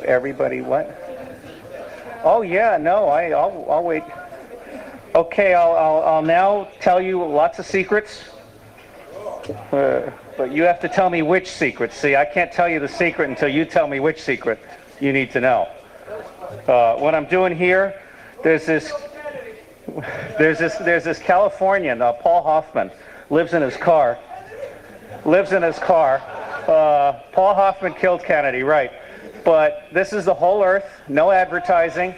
Everybody what? Oh yeah, no, I'll wait. Okay, I'll now tell you lots of secrets, but you have to tell me which secrets. See, I can't tell you the secret until you tell me which secret you need to know. What I'm doing here, there's this Californian, Paul Hoffman, lives in his car. Paul Hoffman killed Kennedy, right? But this is the whole Earth. No advertising.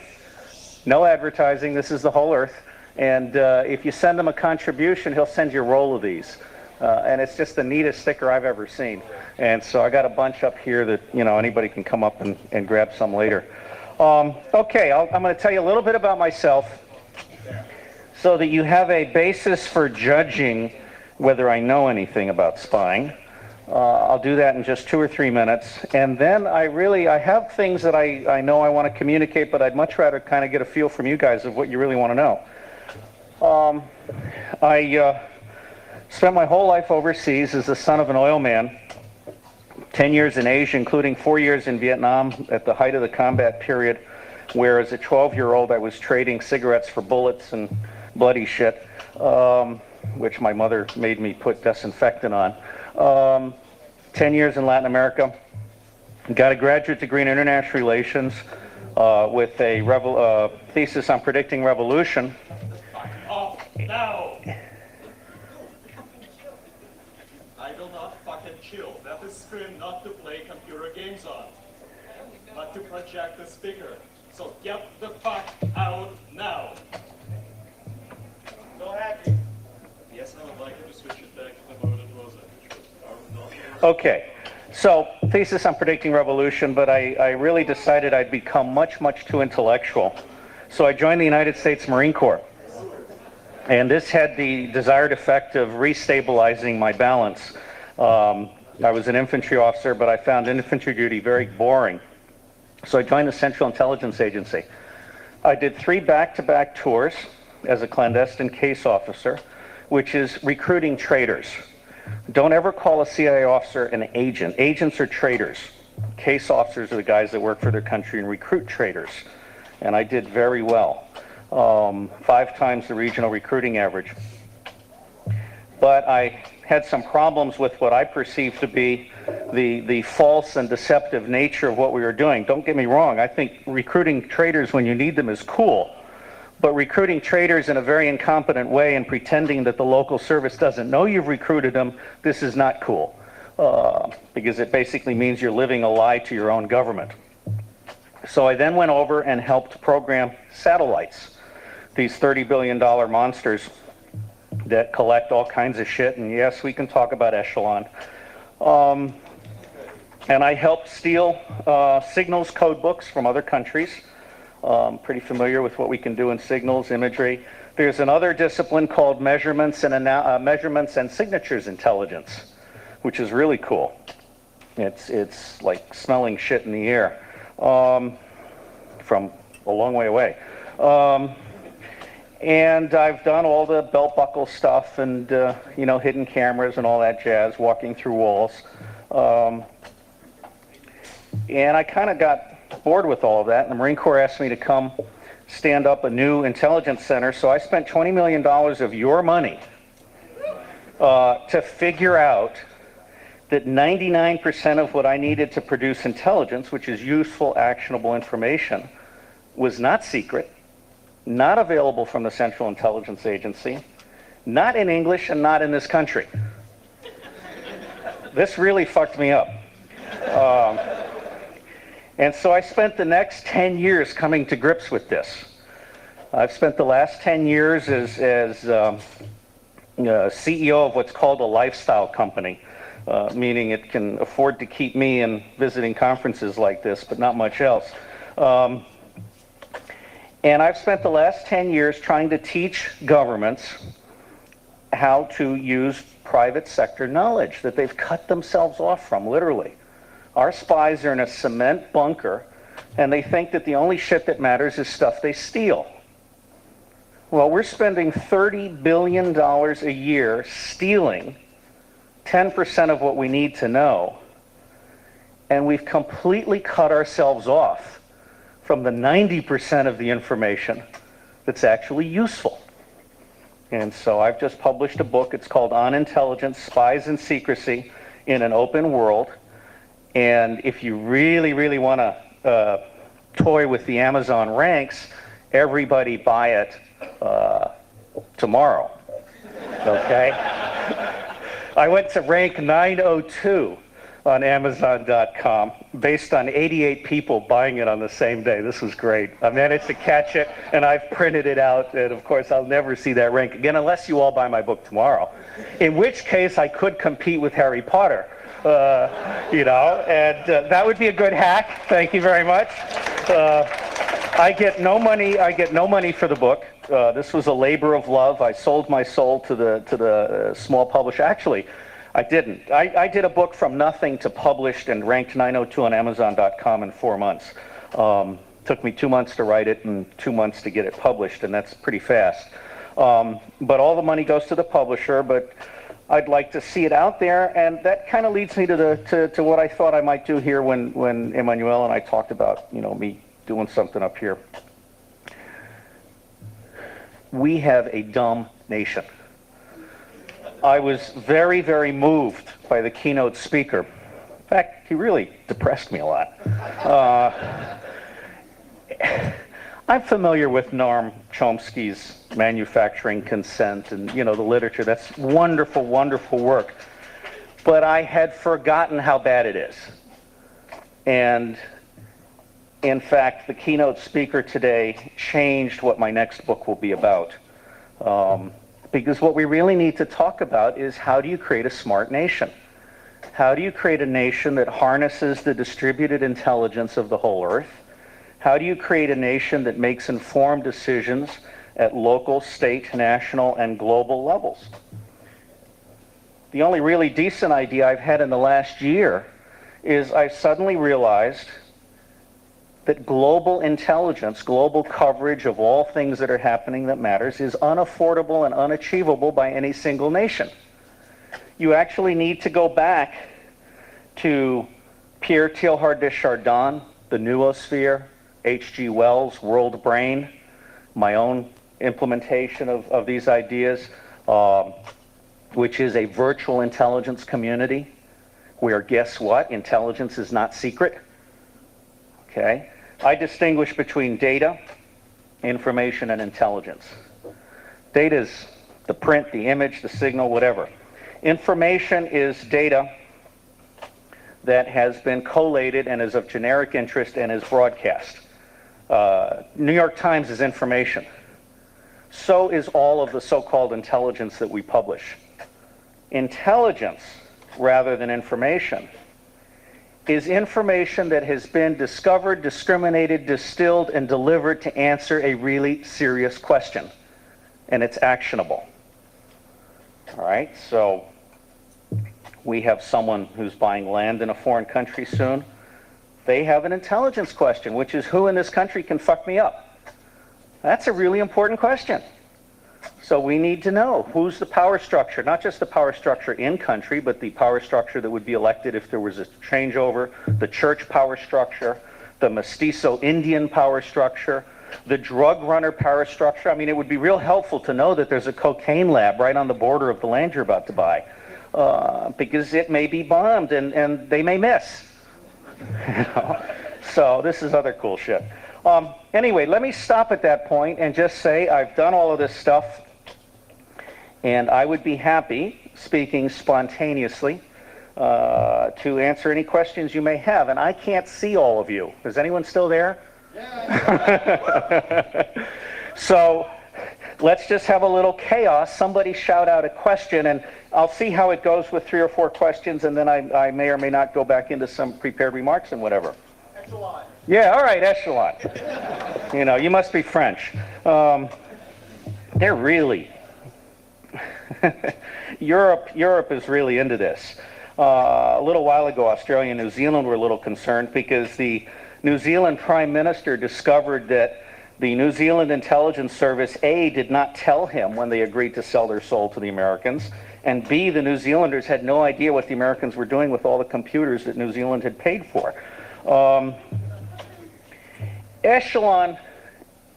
No advertising. This is the whole Earth. And if you send him a contribution, he'll send you a roll of these. And it's just the neatest sticker I've ever seen. And so I got a bunch up here that, you know, anybody can come up and grab some later. Okay, I'm going to tell you a little bit about myself so that you have a basis for judging whether I know anything about spying. I'll do that in just 2 or 3 minutes. And then I have things that I know I want to communicate, but I'd much rather kind of get a feel from you guys of what you really want to know. I spent my whole life overseas as the son of an oil man. 10 years in Asia, including 4 years in Vietnam at the height of the combat period, where as a 12-year-old I was trading cigarettes for bullets and bloody shit, which my mother made me put disinfectant on. 10 years in Latin America. Got a graduate degree in international relations with a thesis on predicting revolution. Now! I will not fucking chill. That is screen not to play computer games on, but to project the speaker. So get the fuck out now! No hacking. Yes, I would like you to switch it back to the mode it was in. Okay, so thesis on predicting revolution, but I really decided I'd become much, much too intellectual. So I joined the United States Marine Corps. And this had the desired effect of restabilizing my balance. I was an infantry officer, but I found infantry duty very boring. So I joined the Central Intelligence Agency. I did 3 back-to-back tours as a clandestine case officer, which is recruiting traitors. Don't ever call a CIA officer an agent. Agents are traitors. Case officers are the guys that work for their country and recruit traitors. And I did very well. 5 times the regional recruiting average. But I had some problems with what I perceived to be the false and deceptive nature of what we were doing. Don't get me wrong, I think recruiting traitors when you need them is cool. But recruiting traitors in a very incompetent way and pretending that the local service doesn't know you've recruited them, this is not cool. Because it basically means you're living a lie to your own government. So I then went over and helped program satellites. These $30 billion monsters that collect all kinds of shit, and yes, we can talk about Echelon. And I helped steal signals code books from other countries. Pretty familiar with what we can do in signals imagery. There's another discipline called measurements and signatures intelligence, which is really cool. It's like smelling shit in the air from a long way away. And I've done all the belt buckle stuff and, you know, hidden cameras and all that jazz, walking through walls. And I kind of got bored with all of that, and the Marine Corps asked me to come stand up a new intelligence center. So I spent $20 million of your money to figure out that 99% of what I needed to produce intelligence, which is useful, actionable information, was not secret, not available from the Central Intelligence Agency, not in English, and not in this country. This really fucked me up. And so I spent the next 10 years coming to grips with this. I've spent the last 10 years as CEO of what's called a lifestyle company, meaning it can afford to keep me in visiting conferences like this, but not much else. And I've spent the last 10 years trying to teach governments how to use private sector knowledge that they've cut themselves off from, literally. Our spies are in a cement bunker, and they think that the only shit that matters is stuff they steal. Well, we're spending $30 billion a year stealing 10% of what we need to know and we've completely cut ourselves off from the 90% of the information that's actually useful. And so I've just published a book. It's called On Intelligence, Spies and Secrecy in an Open World. And if you really, really want to toy with the Amazon ranks, everybody buy it tomorrow. Okay? I went to rank 902 on Amazon.com based on 88 people buying it on the same day. This was great. I managed to catch it, and I've printed it out, and of course I'll never see that rank again unless you all buy my book tomorrow, in which case I could compete with Harry Potter, you know, and that would be a good hack. Thank you very much. I get no money for the book. This was a labor of love. I sold my soul to the small publisher. Actually, I didn't. I did a book from nothing to published and ranked 902 on Amazon.com in 4 months. Took me 2 months to write it and 2 months to get it published, and that's pretty fast. But all the money goes to the publisher, but I'd like to see it out there, and that kind of leads me to what I thought I might do here when Emmanuel and I talked about, you know, me doing something up here. We have a dumb nation. I was very, very moved by the keynote speaker. In fact, he really depressed me a lot. I'm familiar with Noam Chomsky's Manufacturing Consent and, you know, the literature. That's wonderful, wonderful work. But I had forgotten how bad it is. And in fact, the keynote speaker today changed what my next book will be about. Because what we really need to talk about is, how do you create a smart nation? How do you create a nation that harnesses the distributed intelligence of the whole earth? How do you create a nation that makes informed decisions at local, state, national, and global levels? The only really decent idea I've had in the last year is I suddenly realized that global intelligence, global coverage of all things that are happening that matters, is unaffordable and unachievable by any single nation. You actually need to go back to Pierre Teilhard de Chardin, the noosphere, H.G. Wells' World Brain, my own implementation of these ideas, which is a virtual intelligence community where, guess what, intelligence is not secret. Okay? I distinguish between data, information, and intelligence. Data is the print, the image, the signal, whatever. Information is data that has been collated and is of generic interest and is broadcast. New York Times is information. So is all of the so-called intelligence that we publish. Intelligence, rather than information, is information that has been discovered, discriminated, distilled, and delivered to answer a really serious question. And it's actionable. All right, so we have someone who's buying land in a foreign country soon. They have an intelligence question, which is, who in this country can fuck me up? That's a really important question. So we need to know who's the power structure, not just the power structure in country, but the power structure that would be elected if there was a changeover, the church power structure, the mestizo Indian power structure, the drug runner power structure. I mean, it would be real helpful to know that there's a cocaine lab right on the border of the land you're about to buy, because it may be bombed and they may miss. You know? So this is other cool shit. Anyway, let me stop at that point and just say I've done all of this stuff, and I would be happy, speaking spontaneously, to answer any questions you may have. And I can't see all of you. Is anyone still there? Yeah. So let's just have a little chaos. Somebody shout out a question, and I'll see how it goes with 3 or 4 questions, and then I may or may not go back into some prepared remarks and whatever. Echelon. Yeah, all right, echelon. You know, you must be French. They're really... Europe is really into this. A little while ago, Australia and New Zealand were a little concerned because the New Zealand Prime Minister discovered that the New Zealand Intelligence Service, A, did not tell him when they agreed to sell their soul to the Americans, And B, the New Zealanders had no idea what the Americans were doing with all the computers that New Zealand had paid for. Echelon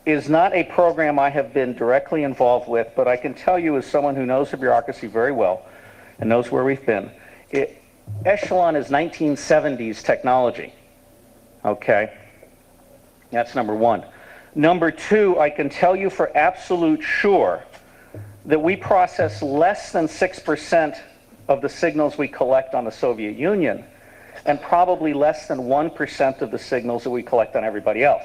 is not a program I have been directly involved with, but I can tell you as someone who knows the bureaucracy very well and knows where we've been, Echelon is 1970s technology. Okay? That's number one. Number two, I can tell you for absolute sure that we process less than 6% of the signals we collect on the Soviet Union, and probably less than 1% of the signals that we collect on everybody else.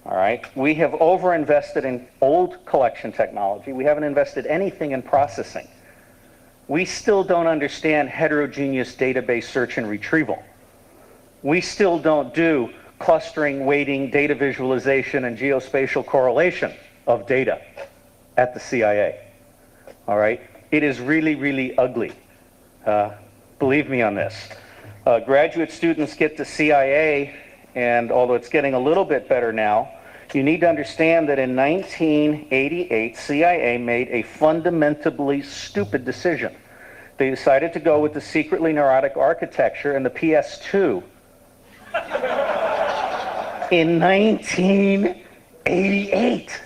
All right? We have overinvested in old collection technology. We haven't invested anything in processing. We still don't understand heterogeneous database search and retrieval. We still don't do clustering, weighting, data visualization, and geospatial correlation of data at the CIA. All right? It is really, really ugly. Believe me on this. Graduate students get to CIA, and although it's getting a little bit better now, you need to understand that in 1988, CIA made a fundamentally stupid decision. They decided to go with the secretly neurotic architecture and the PS2 in 1988.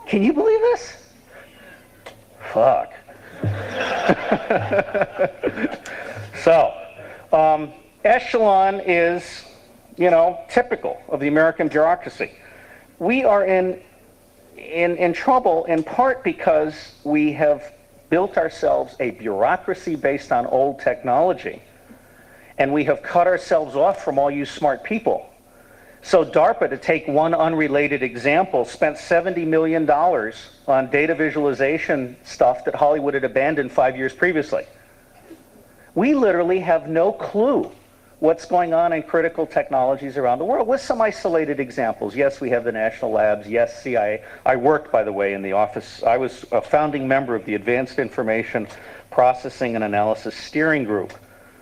Can you believe this? Fuck. So, Echelon is, typical of the American bureaucracy. We are in trouble in part because we have built ourselves a bureaucracy based on old technology, and we have cut ourselves off from all you smart people. So DARPA, to take one unrelated example, spent $70 million on data visualization stuff that Hollywood had abandoned 5 years previously. We literally have no clue what's going on in critical technologies around the world, with some isolated examples. Yes, we have the national labs. Yes, CIA. I worked, by the way, in the office. I was a founding member of the Advanced Information Processing and Analysis Steering Group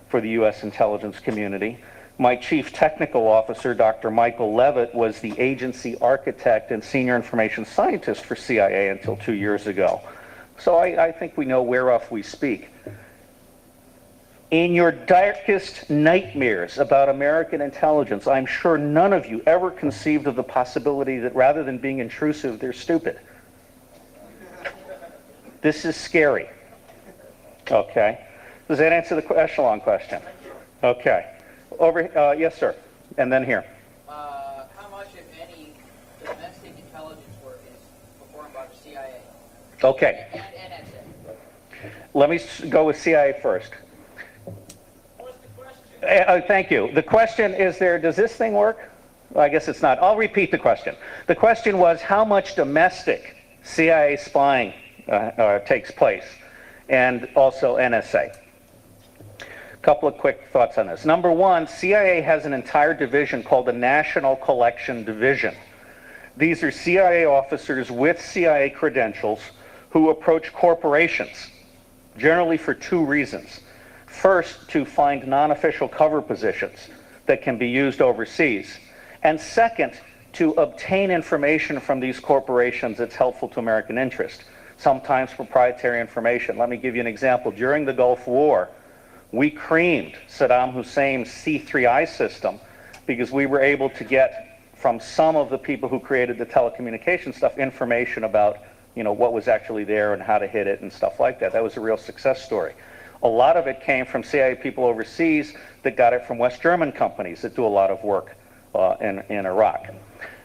for the U.S. intelligence community. My chief technical officer, Dr. Michael Levitt, was the agency architect and senior information scientist for CIA until 2 years ago. So I think we know whereof we speak. In your darkest nightmares about American intelligence, I'm sure none of you ever conceived of the possibility that rather than being intrusive, they're stupid. This is scary. Okay. Does that answer the Echelon question? Okay. Yes, sir. And then here. How much, if any, domestic intelligence work is performed by the CIA? Okay. And NSA? Let me go with CIA first. Thank you. The question is does this thing work? Well, I guess it's not. I'll repeat the question. The question was how much domestic CIA spying takes place, and also NSA. A couple of quick thoughts on this. Number one, CIA has an entire division called the National Collection Division. These are CIA officers with CIA credentials who approach corporations, generally for two reasons. First, to find non-official cover positions that can be used overseas. And second, to obtain information from these corporations that's helpful to American interest, sometimes proprietary information. Let me give you an example. During the Gulf War, we creamed Saddam Hussein's C3I system because we were able to get from some of the people who created the telecommunication stuff information about, what was actually there and how to hit it and stuff like that. That was a real success story. A lot of it came from CIA people overseas that got it from West German companies that do a lot of work in Iraq.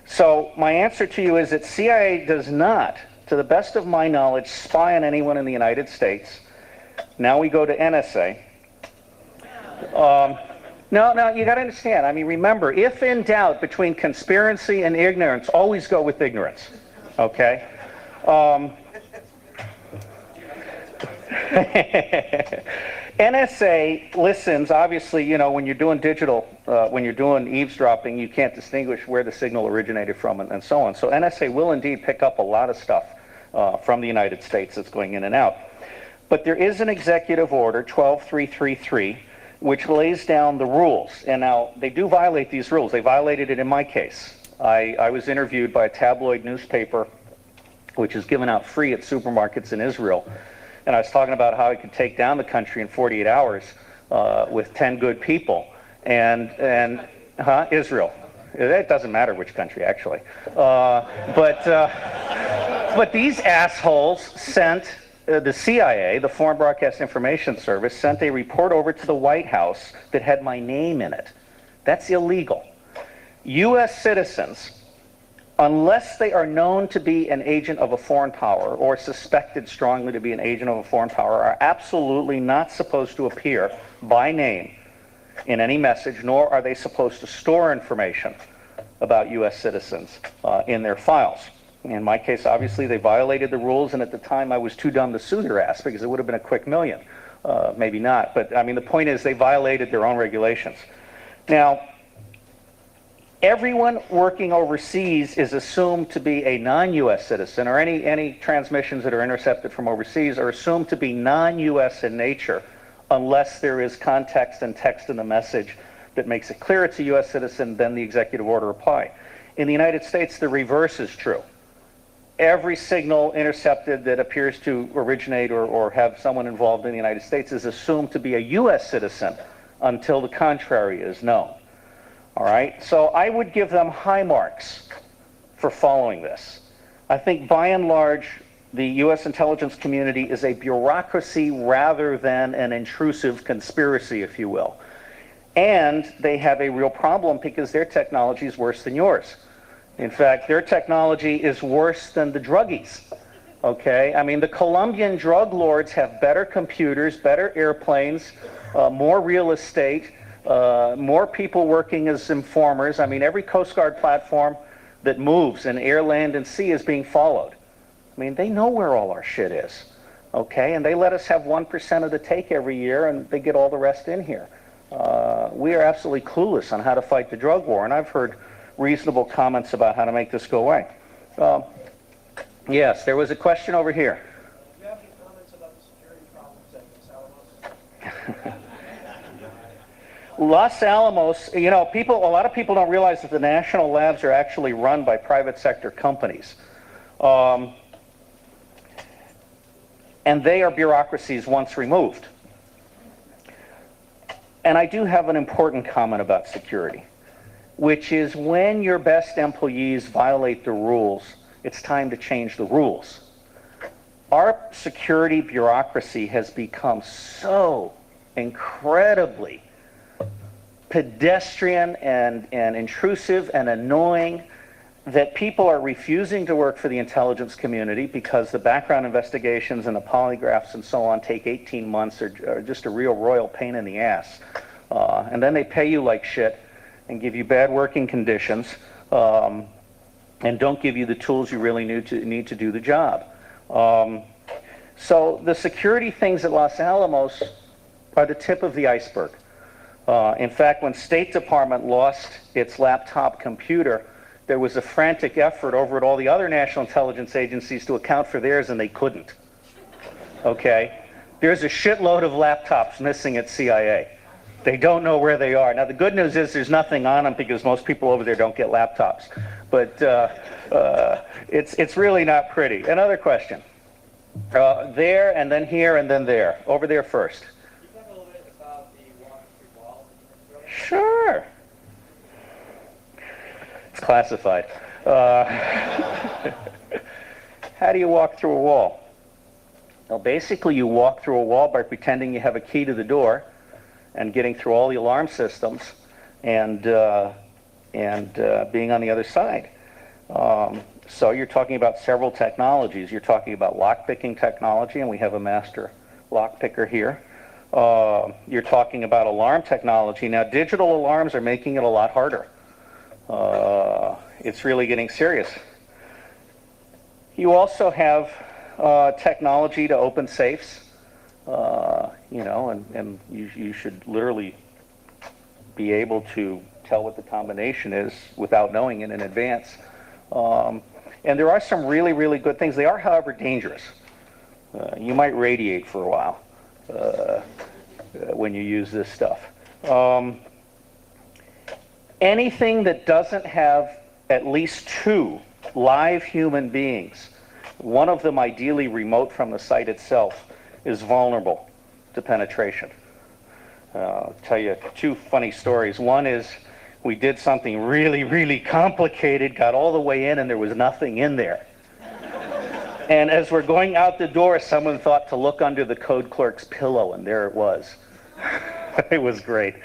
So my answer to you is that CIA does not, to the best of my knowledge, spy on anyone in the United States. Now we go to NSA. No, you got to understand. I mean, remember, if in doubt between conspiracy and ignorance, always go with ignorance. Okay? NSA listens, obviously, when you're doing digital, when you're doing eavesdropping, you can't distinguish where the signal originated from and so on. So NSA will indeed pick up a lot of stuff from the United States that's going in and out. But there is an executive order, 12333, which lays down the rules. And now, they do violate these rules. They violated it in my case. I was interviewed by a tabloid newspaper, which is given out free at supermarkets in Israel, and I was talking about how I could take down the country in 48 hours with 10 good people. Israel. It doesn't matter which country, actually. But these assholes sent the CIA, the Foreign Broadcast Information Service, sent a report over to the White House that had my name in it. That's illegal. U.S. citizens, unless they are known to be an agent of a foreign power or suspected strongly to be an agent of a foreign power, are absolutely not supposed to appear by name in any message, nor are they supposed to store information about U.S. citizens in their files. In my case, obviously, they violated the rules, and at the time I was too dumb to sue their ass because it would have been a quick million. Maybe not, but I mean, the point is they violated their own regulations. Now, everyone working overseas is assumed to be a non-U.S. citizen, or any transmissions that are intercepted from overseas are assumed to be non-U.S. in nature, unless there is context and text in the message that makes it clear it's a U.S. citizen, then the executive order apply. In the United States, the reverse is true. Every signal intercepted that appears to originate or have someone involved in the United States is assumed to be a U.S. citizen until the contrary is known. All right? So I would give them high marks for following this. I think by and large, the U.S. intelligence community is a bureaucracy rather than an intrusive conspiracy, if you will. And they have a real problem because their technology is worse than yours. In fact, their technology is worse than the druggies. Okay? I mean, the Colombian drug lords have better computers, better airplanes, more real estate, more people working as informers. I mean, every Coast Guard platform that moves in air, land, and sea is being followed. I mean, they know where all our shit is. Okay? And they let us have 1% of the take every year, and they get all the rest in here. We are absolutely clueless on how to fight the drug war, and I've heard reasonable comments about how to make this go away. Yes, there was a question over here. Do you have any comments about the security problems at Los Alamos? Los Alamos, you know, a lot of people don't realize that the national labs are actually run by private sector companies. And they are bureaucracies once removed. And I do have an important comment about security, which is when your best employees violate the rules, it's time to change the rules. Our security bureaucracy has become so incredibly pedestrian and intrusive and annoying that people are refusing to work for the intelligence community because the background investigations and the polygraphs and so on take 18 months or just a real royal pain in the ass. And then they pay you like shit and give you bad working conditions and don't give you the tools you really need to do the job. So the security things at Los Alamos are the tip of the iceberg. In fact, when State Department lost its laptop computer, there was a frantic effort over at all the other national intelligence agencies to account for theirs, and they couldn't. Okay? There's a shitload of laptops missing at CIA. They don't know where they are. Now, the good news is there's nothing on them because most people over there don't get laptops. But it's really not pretty. Another question. There, and then here, and then there. Over there first. Can you talk a little bit about the walking through wall? Sure. It's classified. How do you walk through a wall? Well, basically you walk through a wall by pretending you have a key to the door and getting through all the alarm systems and being on the other side. So you're talking about several technologies. You're talking about lock-picking technology, and we have a master lock-picker here. You're talking about alarm technology. Now, digital alarms are making it a lot harder. It's really getting serious. You also have technology to open safes, you know, and you should literally be able to tell what the combination is without knowing it in advance. And there are some really, really good things. They are, however, dangerous. You might radiate for a while when you use this stuff. Anything that doesn't have at least two live human beings, one of them ideally remote from the site itself, is vulnerable to penetration. I'll tell you two funny stories. One is we did something really, really complicated, got all the way in, and there was nothing in there. And as we're going out the door, someone thought to look under the code clerk's pillow, and there it was. It was great.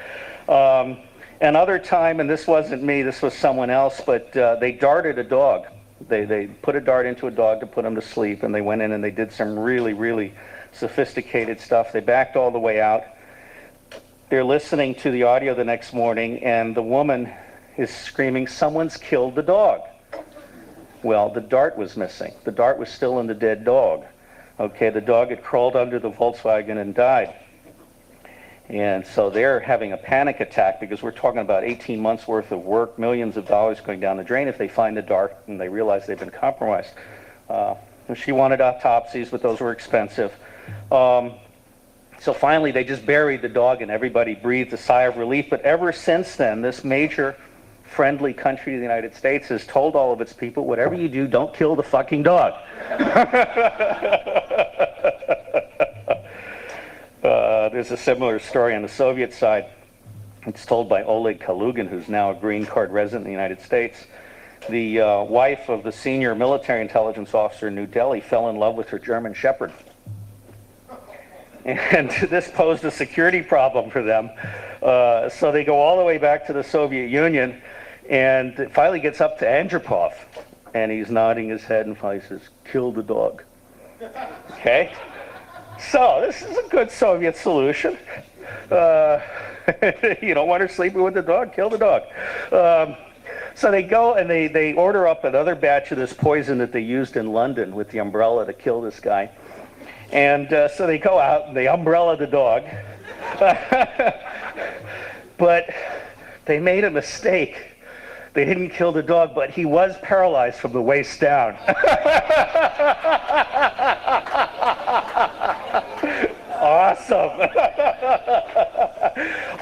Another time, and this wasn't me, this was someone else, but they darted a dog. They put a dart into a dog to put him to sleep, and they went in and they did some really, really sophisticated stuff. They backed all the way out. They're listening to the audio the next morning, and the woman is screaming, "Someone's killed the dog." Well, the dart was missing. The dart was still in the dead dog. Okay, the dog had crawled under the Volkswagen and died. And so they're having a panic attack because we're talking about 18 months worth of work, millions of dollars going down the drain if they find the dart and they realize they've been compromised. She wanted autopsies, but those were expensive. So finally they just buried the dog and everybody breathed a sigh of relief. But ever since then, this major friendly country, the United States, has told all of its people, whatever you do, don't kill the fucking dog. There's a similar story on the Soviet side. It's told by Oleg Kalugin, who's now a green card resident in the United States. The wife of the senior military intelligence officer in New Delhi fell in love with her German Shepherd. And this posed a security problem for them. So they go all the way back to the Soviet Union, and it finally gets up to Andropov, and he's nodding his head and finally says, "Kill the dog." Okay? So this is a good Soviet solution. You don't want her sleeping with the dog? Kill the dog. So they go and they order up another batch of this poison that they used in London with the umbrella to kill this guy. And so they go out and they umbrella the dog. But they made a mistake. They didn't kill the dog, but he was paralyzed from the waist down. Awesome.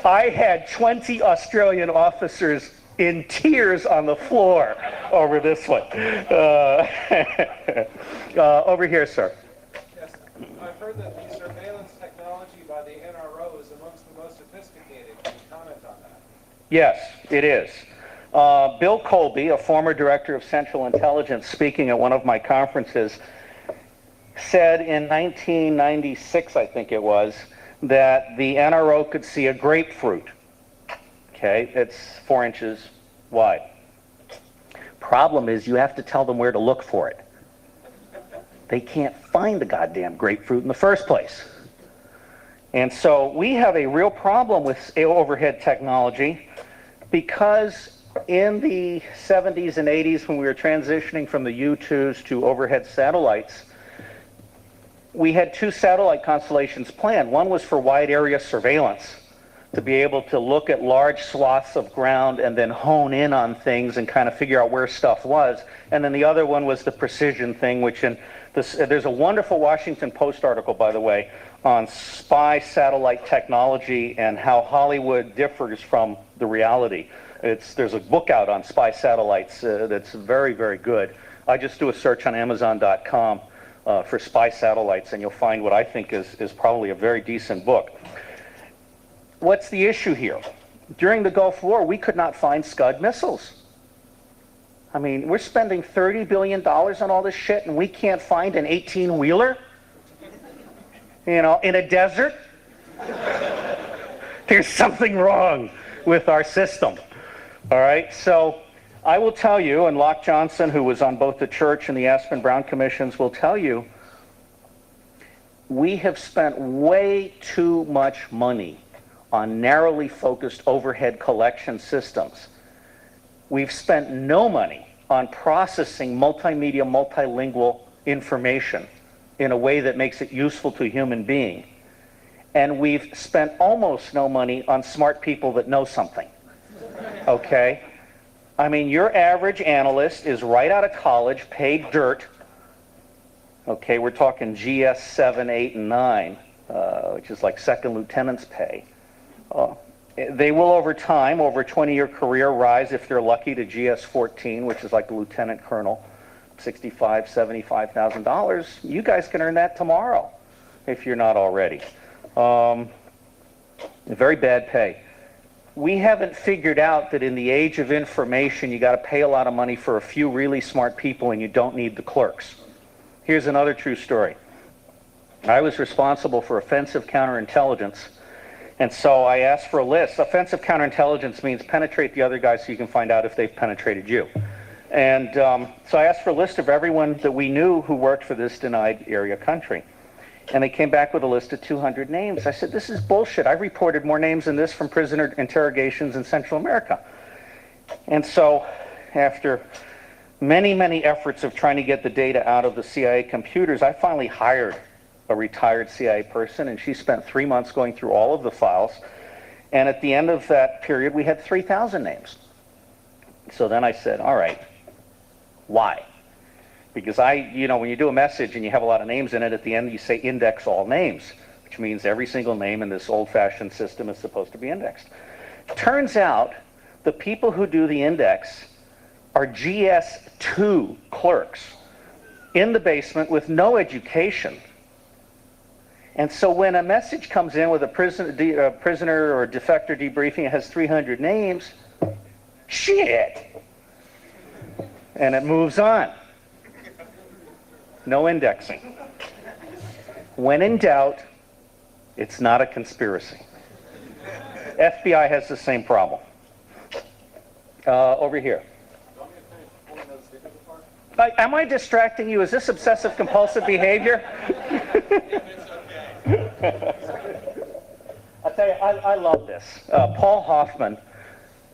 I had 20 Australian officers in tears on the floor over this one. Over here, sir. Yes, I've heard that the surveillance technology by the NRO is amongst the most sophisticated. Can you comment on that? Yes, it is. Bill Colby, a former director of Central Intelligence, speaking at one of my conferences, said in 1996, I think it was, that the NRO could see a grapefruit. Okay, it's 4 inches wide. Problem is, you have to tell them where to look for it. They can't find the goddamn grapefruit in the first place. And so we have a real problem with overhead technology because in the 70s and 80s, when we were transitioning from the U-2s to overhead satellites, we had 2 satellite constellations planned. One was for wide area surveillance, to be able to look at large swaths of ground and then hone in on things and kind of figure out where stuff was. And then the other one was the precision thing, which there's a wonderful Washington Post article, by the way, on spy satellite technology and how Hollywood differs from the reality. There's a book out on spy satellites that's very, very good. I just do a search on Amazon.com for spy satellites, and you'll find what I think is probably a very decent book. What's the issue here? During the Gulf War, we could not find Scud missiles. I mean, we're spending $30 billion on all this shit, and we can't find an 18-wheeler, in a desert? There's something wrong with our system. All right, so I will tell you, and Locke Johnson, who was on both the Church and the Aspen Brown commissions, will tell you, we have spent way too much money on narrowly focused overhead collection systems. We've spent no money on processing multimedia, multilingual information in a way that makes it useful to a human being. And we've spent almost no money on smart people that know something. Okay? I mean, your average analyst is right out of college, paid dirt. Okay, we're talking GS 7, 8, and 9, which is like second lieutenant's pay. They will, over time, over a 20-year career, rise, if they're lucky, to GS 14, which is like a lieutenant colonel, $65,000, $75,000. You guys can earn that tomorrow. if you're not already. Very bad pay. We haven't figured out that in the age of information, you got to pay a lot of money for a few really smart people and you don't need the clerks. Here's another true story. I was responsible for offensive counterintelligence, and so I asked for a list. Offensive counterintelligence means penetrate the other guy so you can find out if they've penetrated you. And so I asked for a list of everyone that we knew who worked for this denied area country. And they came back with a list of 200 names. I said, this is bullshit. I've reported more names than this from prisoner interrogations in Central America. And so after many, many efforts of trying to get the data out of the CIA computers, I finally hired a retired CIA person, and she spent 3 months going through all of the files. And at the end of that period, we had 3,000 names. So then I said, all right, why? Because when you do a message and you have a lot of names in it, at the end you say index all names, which means every single name in this old-fashioned system is supposed to be indexed. Turns out the people who do the index are GS2 clerks in the basement with no education. And so when a message comes in with a prisoner or defector debriefing, it has 300 names, shit! And it moves on. No indexing. When in doubt, it's not a conspiracy. FBI has the same problem. Over here. Am I distracting you? Is this obsessive compulsive behavior? I'll tell you, I love this. Paul Hoffman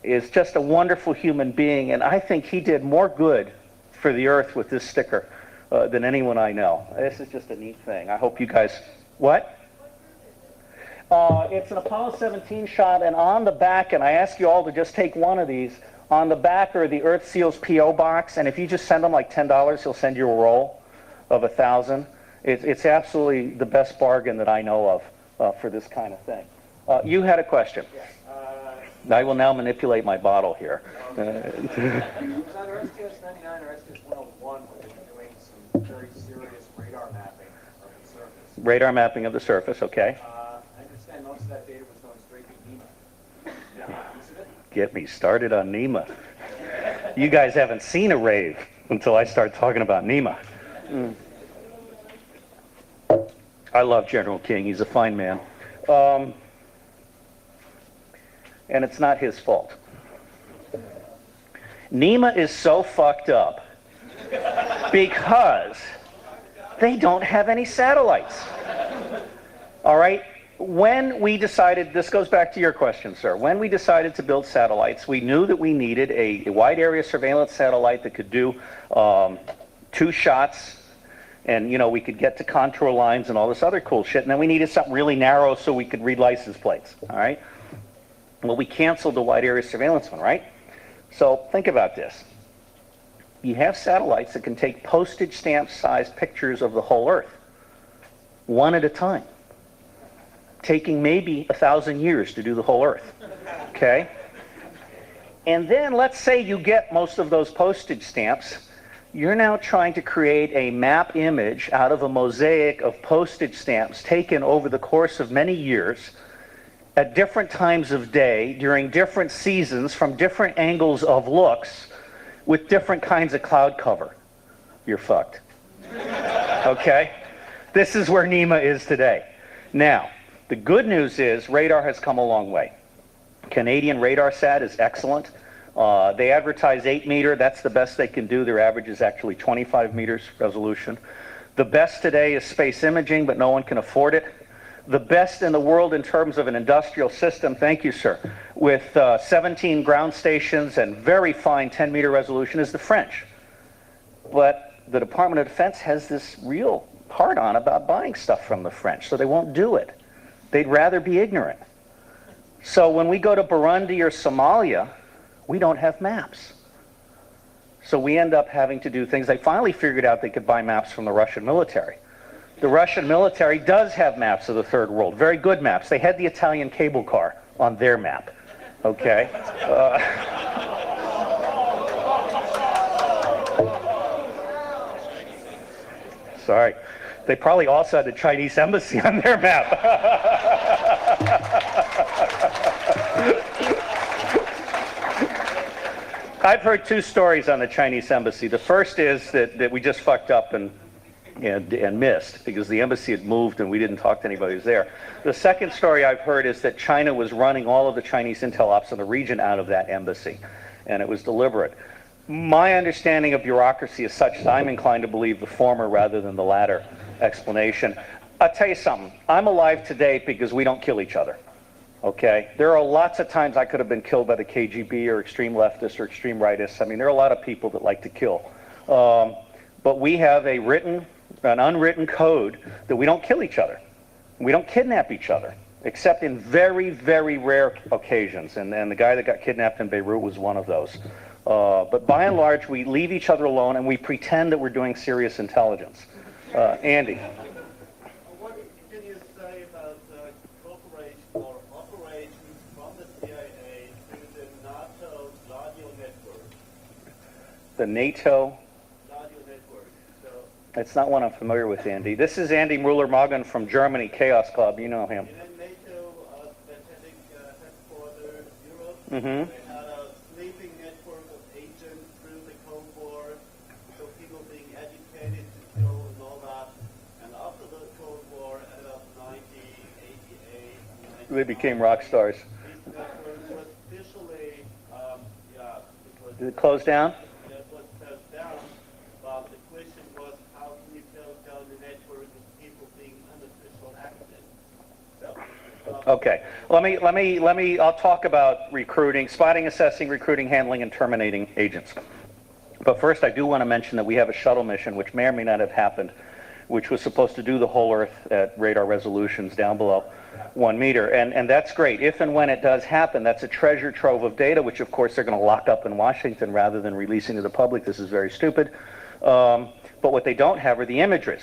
is just a wonderful human being, and I think he did more good for the earth with this sticker than anyone I know. This is just a neat thing. I hope you guys... What? It's an Apollo 17 shot, and on the back, and I ask you all to just take one of these, on the back are the Earth Seals P.O. box, and if you just send them like $10, he'll send you a roll of 1,000. It's absolutely the best bargain that I know of for this kind of thing. You had a question. Yes. I will now manipulate my bottle here. Was that STS 99 or STS 101 where they were doing some very serious radar mapping of the surface? Radar mapping of the surface, okay. I understand most of that data was going straight to NEMA. Yeah. Use of it? Get me started on NEMA. You guys haven't seen a rave until I start talking about NEMA. I love General King. He's a fine man. And it's not his fault. NEMA is so fucked up because they don't have any satellites. All right? When we decided, this goes back to your question, sir. When we decided to build satellites, we knew that we needed a wide area surveillance satellite that could do 2 shots, and we could get to contour lines and all this other cool shit. And then we needed something really narrow so we could read license plates. All right? Well, we canceled the wide area surveillance one, right? So think about this. You have satellites that can take postage stamp sized pictures of the whole Earth, one at a time, taking maybe 1,000 years to do the whole Earth, okay? And then let's say you get most of those postage stamps. You're now trying to create a map image out of a mosaic of postage stamps taken over the course of many years at different times of day, during different seasons, from different angles of looks, with different kinds of cloud cover. You're fucked. Okay? This is where NEMA is today. Now, the good news is radar has come a long way. Canadian RadarSat is excellent. They advertise 8 meter. That's the best they can do. Their average is actually 25 meters resolution. The best today is space imaging, but no one can afford it. The best in the world in terms of an industrial system, thank you, sir, with 17 ground stations and very fine 10-meter resolution is the French. But the Department of Defense has this real part on about buying stuff from the French, so they won't do it. They'd rather be ignorant. So when we go to Burundi or Somalia, we don't have maps. So we end up having to do things. They finally figured out they could buy maps from the Russian military. The Russian military does have maps of the Third World, very good maps. They had the Italian cable car on their map, okay? Sorry. They probably also had the Chinese embassy on their map. I've heard two stories on the Chinese embassy. The first is that we just fucked up and missed because the embassy had moved and we didn't talk to anybody who was there. The second story I've heard is that China was running all of the Chinese intel ops in the region out of that embassy, and it was deliberate. My understanding of bureaucracy is such that I'm inclined to believe the former rather than the latter explanation. I'll tell you something. I'm alive today because we don't kill each other. Okay? There are lots of times I could have been killed by the KGB or extreme leftists or extreme rightists. I mean, there are a lot of people that like to kill. But we have an unwritten code that we don't kill each other. We don't kidnap each other, except in very, very rare occasions. And the guy that got kidnapped in Beirut was one of those. But by and large, we leave each other alone and we pretend that we're doing serious intelligence. Andy. What can you say about cooperation or operations from the CIA to the NATO radio network? The NATO? Radio network. So, It's not one I'm familiar with, Andy. This is Andy Mueller-Magan from Germany, Chaos Club. You know him. in a NATO strategic headquarters, Europe, Mm-hmm. they had a sleeping network of agents through the Cold War, so people being educated to kill and all that. And after the Cold War, at about 1988, They became rock stars. these networks were officially, it Did it close down? that was closed down. But the question was, how can you close down the network of people being unofficial actors? So, Okay. I'll talk about recruiting, spotting, assessing, recruiting, handling, and terminating agents. But first, I do want to mention that we have a shuttle mission, which may or may not have happened, which was supposed to do the whole Earth at radar resolutions down below 1 meter. And that's great. If and when it does happen, that's a treasure trove of data, which of course they're going to lock up in Washington rather than releasing to the public. This is very stupid. But what they don't have are the images.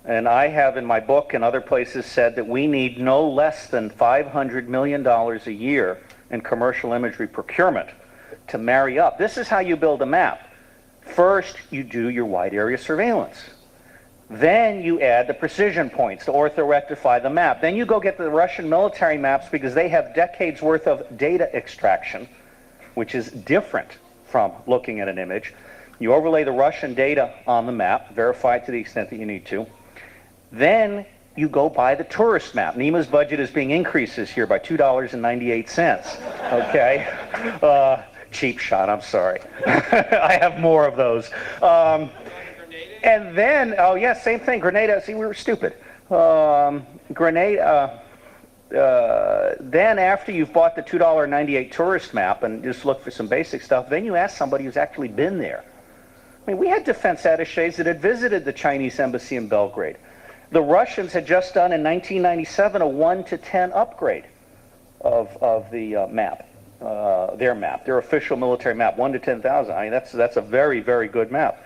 And I have in my book and other places said that we need no less than $500 million a year in commercial imagery procurement to marry up. This is how you build a map. First, you do your wide area surveillance. Then you add the precision points to orthorectify the map. Then you go get the Russian military maps because they have decades worth of data extraction, which is different from looking at an image. You overlay the Russian data on the map, verify it to the extent that you need to. Then you go buy the tourist map. NEMA's budget is being increased this year by $2.98. Okay? Cheap shot, I'm sorry. I have more of those. And then, oh yeah, same thing, Grenada. See, we were stupid. Grenada, then after you've bought the $2.98 tourist map and just look for some basic stuff, then you ask somebody who's actually been there. I mean, we had defense attachés that had visited the Chinese embassy in Belgrade. The Russians had just done in 1997 a 1 to 10 upgrade of the map, their official military map, 1 to 10,000. I mean, that's a very, very good map.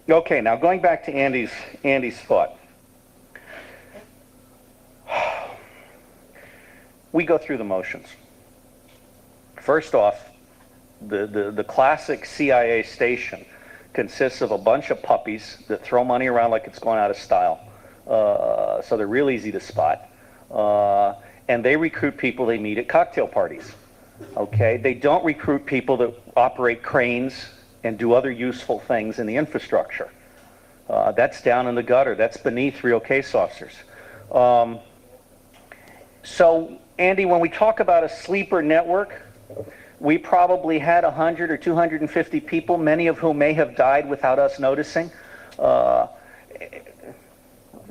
Okay, now going back to Andy's thought. We go through the motions. First off, the classic CIA station consists of a bunch of puppies that throw money around like it's going out of style. So they're real easy to spot. And they recruit people they meet at cocktail parties. Okay? They don't recruit people that operate cranes and do other useful things in the infrastructure. That's down in the gutter. That's beneath real case officers. So, Andy, when we talk about a sleeper network, we probably had 100 or 250 people, many of whom may have died without us noticing. There's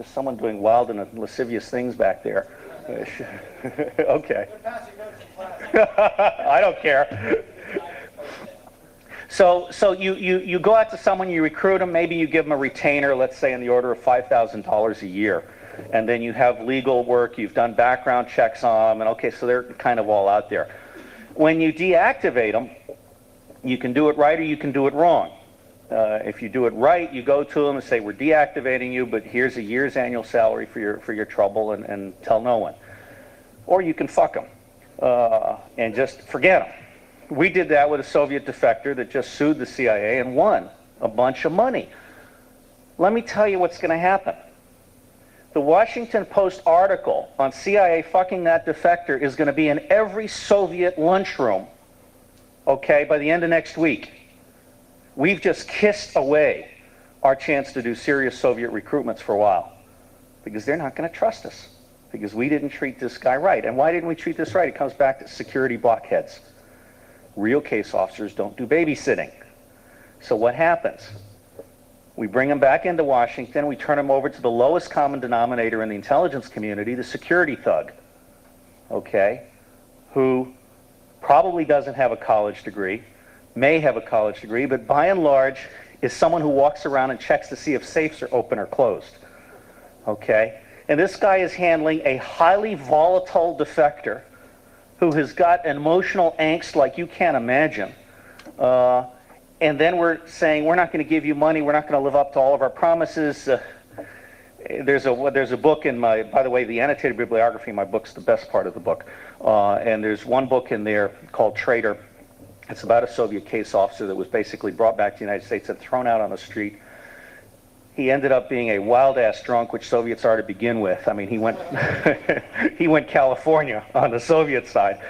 someone doing wild and lascivious things back there. Okay. I don't care. So you go out to someone, you recruit them, maybe you give them a retainer, let's say in the order of $5,000 a year. And then you have legal work, you've done background checks on them, and okay, so they're kind of all out there. When you deactivate them, you can do it right or you can do it wrong. If you do it right, you go to them and say, we're deactivating you, but here's a year's annual salary for your trouble, and tell no one. Or you can fuck them and just forget them. We did that with a Soviet defector that just sued the CIA and won a bunch of money. Let me tell you what's going to happen. The Washington Post article on CIA fucking that defector is going to be in every Soviet lunchroom, okay, by the end of next week. We've just kissed away our chance to do serious Soviet recruitments for a while because they're not going to trust us because we didn't treat this guy right. And why didn't we treat this right? It comes back to security blockheads. Real case officers don't do babysitting. So what happens? We bring them back into Washington. We turn them over to the lowest common denominator in the intelligence community, the security thug, okay, who probably doesn't have a college degree, may have a college degree, but by and large is someone who walks around and checks to see if safes are open or closed, okay? And this guy is handling a highly volatile defector who has got emotional angst like you can't imagine. And then we're saying, we're not going to give you money, we're not going to live up to all of our promises. There's a book in my, by the way, the annotated bibliography in my book's the best part of the book. And there's one book in there called Traitor. It's about a Soviet case officer that was basically brought back to the United States and thrown out on the street. He ended up being a wild-ass drunk, which Soviets are to begin with. I mean, he went, he went California on the Soviet side.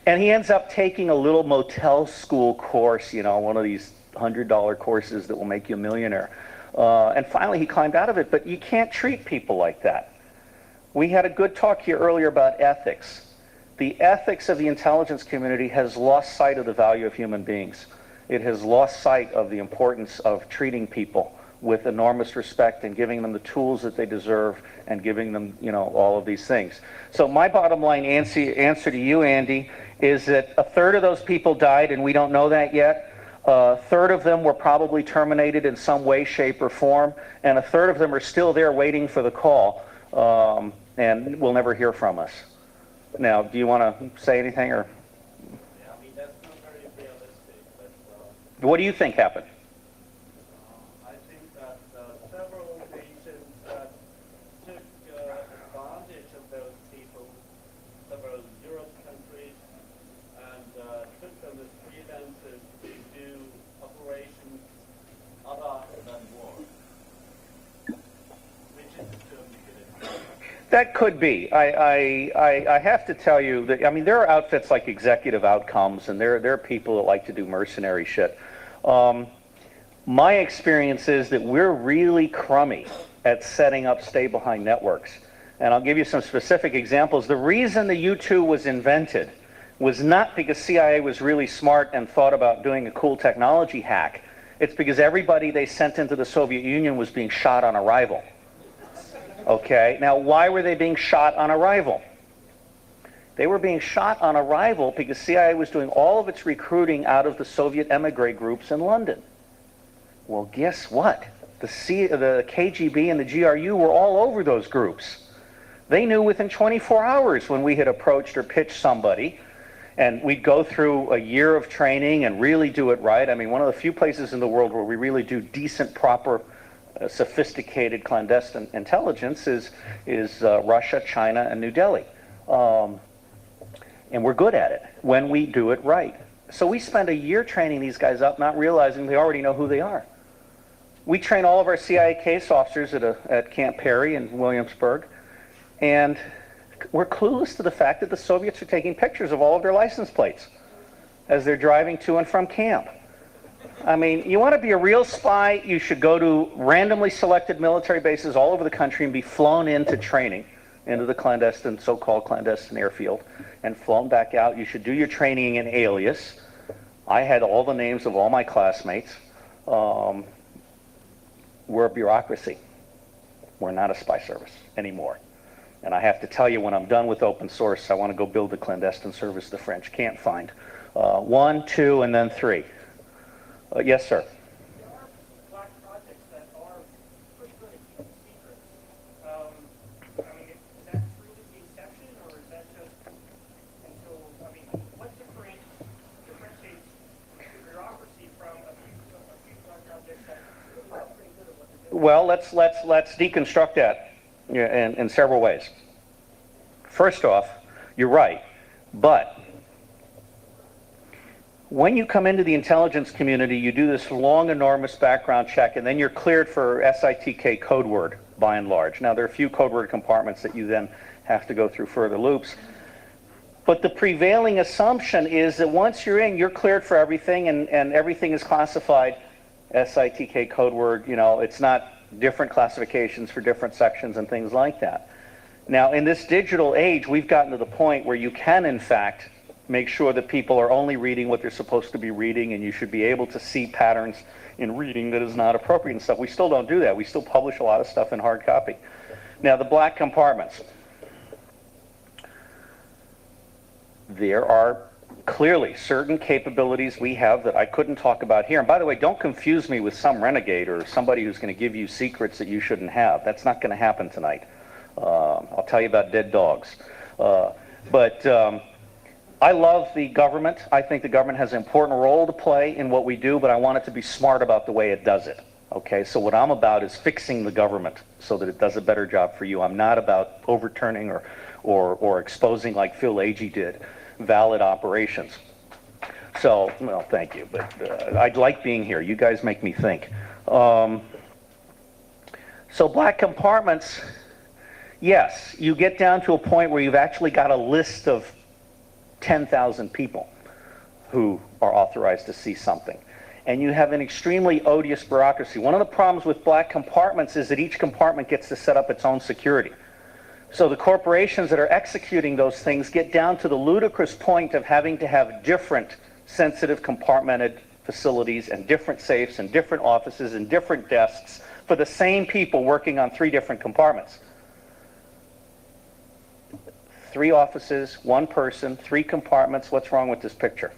And he ends up taking a little motel school course, you know, one of these $100 courses that will make you a millionaire. And finally he climbed out of it, but you can't treat people like that. We had a good talk here earlier about ethics. The ethics of the intelligence community has lost sight of the value of human beings. It has lost sight of the importance of treating people with enormous respect and giving them the tools that they deserve and giving them, you know, all of these things. So my bottom line answer to you, Andy, is that a third of those people died, and we don't know that yet. A third of them were probably terminated in some way, shape, or form, and a third of them are still there waiting for the call, and will never hear from us. Now, do you want to say anything, or? Yeah, I mean, that's not very realistic, but What do you think happened? I think that several nations took advantage of those people, several Europe countries, and took them as freelancers to do operations other than war, which is certainly good. That could be. I have to tell you that, I mean, there are outfits like Executive Outcomes, and there are people that like to do mercenary shit. My experience is that we're really crummy at setting up stay-behind networks. And I'll give you some specific examples. The reason the U-2 was invented was not because CIA was really smart and thought about doing a cool technology hack. It's because everybody they sent into the Soviet Union was being shot on arrival. Okay, now why were they being shot on arrival? They were being shot on arrival because CIA was doing all of its recruiting out of the Soviet emigre groups in London. Well, guess what? The KGB and the GRU were all over those groups. They knew within 24 hours when we had approached or pitched somebody, and we'd go through a year of training and really do it right. I mean, one of the few places in the world where we really do decent, proper, sophisticated clandestine intelligence is Russia, China, and New Delhi. And we're good at it when we do it right. So we spend a year training these guys up, not realizing they already know who they are. We train all of our CIA case officers at Camp Perry in Williamsburg, and we're clueless to the fact that the Soviets are taking pictures of all of their license plates as they're driving to and from camp. I mean, you want to be a real spy, you should go to randomly selected military bases all over the country and be flown into training, into the clandestine, so-called clandestine airfield, and flown back out. You should do your training in alias. I had all the names of all my classmates. We're a bureaucracy. We're not a spy service anymore. And I have to tell you, when I'm done with open source, I want to go build a clandestine service the French can't find. 1, 2, and then 3. Yes, sir. There are black projects that are pretty good at keeping secrets. I mean, is that truly the exception, or is that just until, I mean, what differentiates the bureaucracy from a few black projects that are pretty good at what they're doing? Well, let's deconstruct that in several ways. First off, you're right, but when you come into the intelligence community, you do this long, enormous background check, and then you're cleared for SITK code word, by and large. Now, there are a few code word compartments that you then have to go through further loops. But the prevailing assumption is that once you're in, you're cleared for everything, and everything is classified SITK code word. You know, it's not different classifications for different sections and things like that. Now, in this digital age, we've gotten to the point where you can, in fact, make sure that people are only reading what they're supposed to be reading, and you should be able to see patterns in reading that is not appropriate and stuff. We still don't do that. We still publish a lot of stuff in hard copy. Now, the black compartments. There are clearly certain capabilities we have that I couldn't talk about here. And by the way, don't confuse me with some renegade or somebody who's going to give you secrets that you shouldn't have. That's not going to happen tonight. I'll tell you about dead dogs. But I love the government. I think the government has an important role to play in what we do, but I want it to be smart about the way it does it. Okay, so what I'm about is fixing the government so that it does a better job for you. I'm not about overturning or exposing, like Phil Agee did, valid operations. So, well, thank you, but I'd like being here. You guys make me think. So black compartments, yes, you get down to a point where you've actually got a list of 10,000 people who are authorized to see something. And you have an extremely odious bureaucracy. One of the problems with black compartments is that each compartment gets to set up its own security. So the corporations that are executing those things get down to the ludicrous point of having to have different sensitive compartmented facilities and different safes and different offices and different desks for the same people working on 3 different compartments. 3 offices, 1 person, 3 compartments. What's wrong with this picture?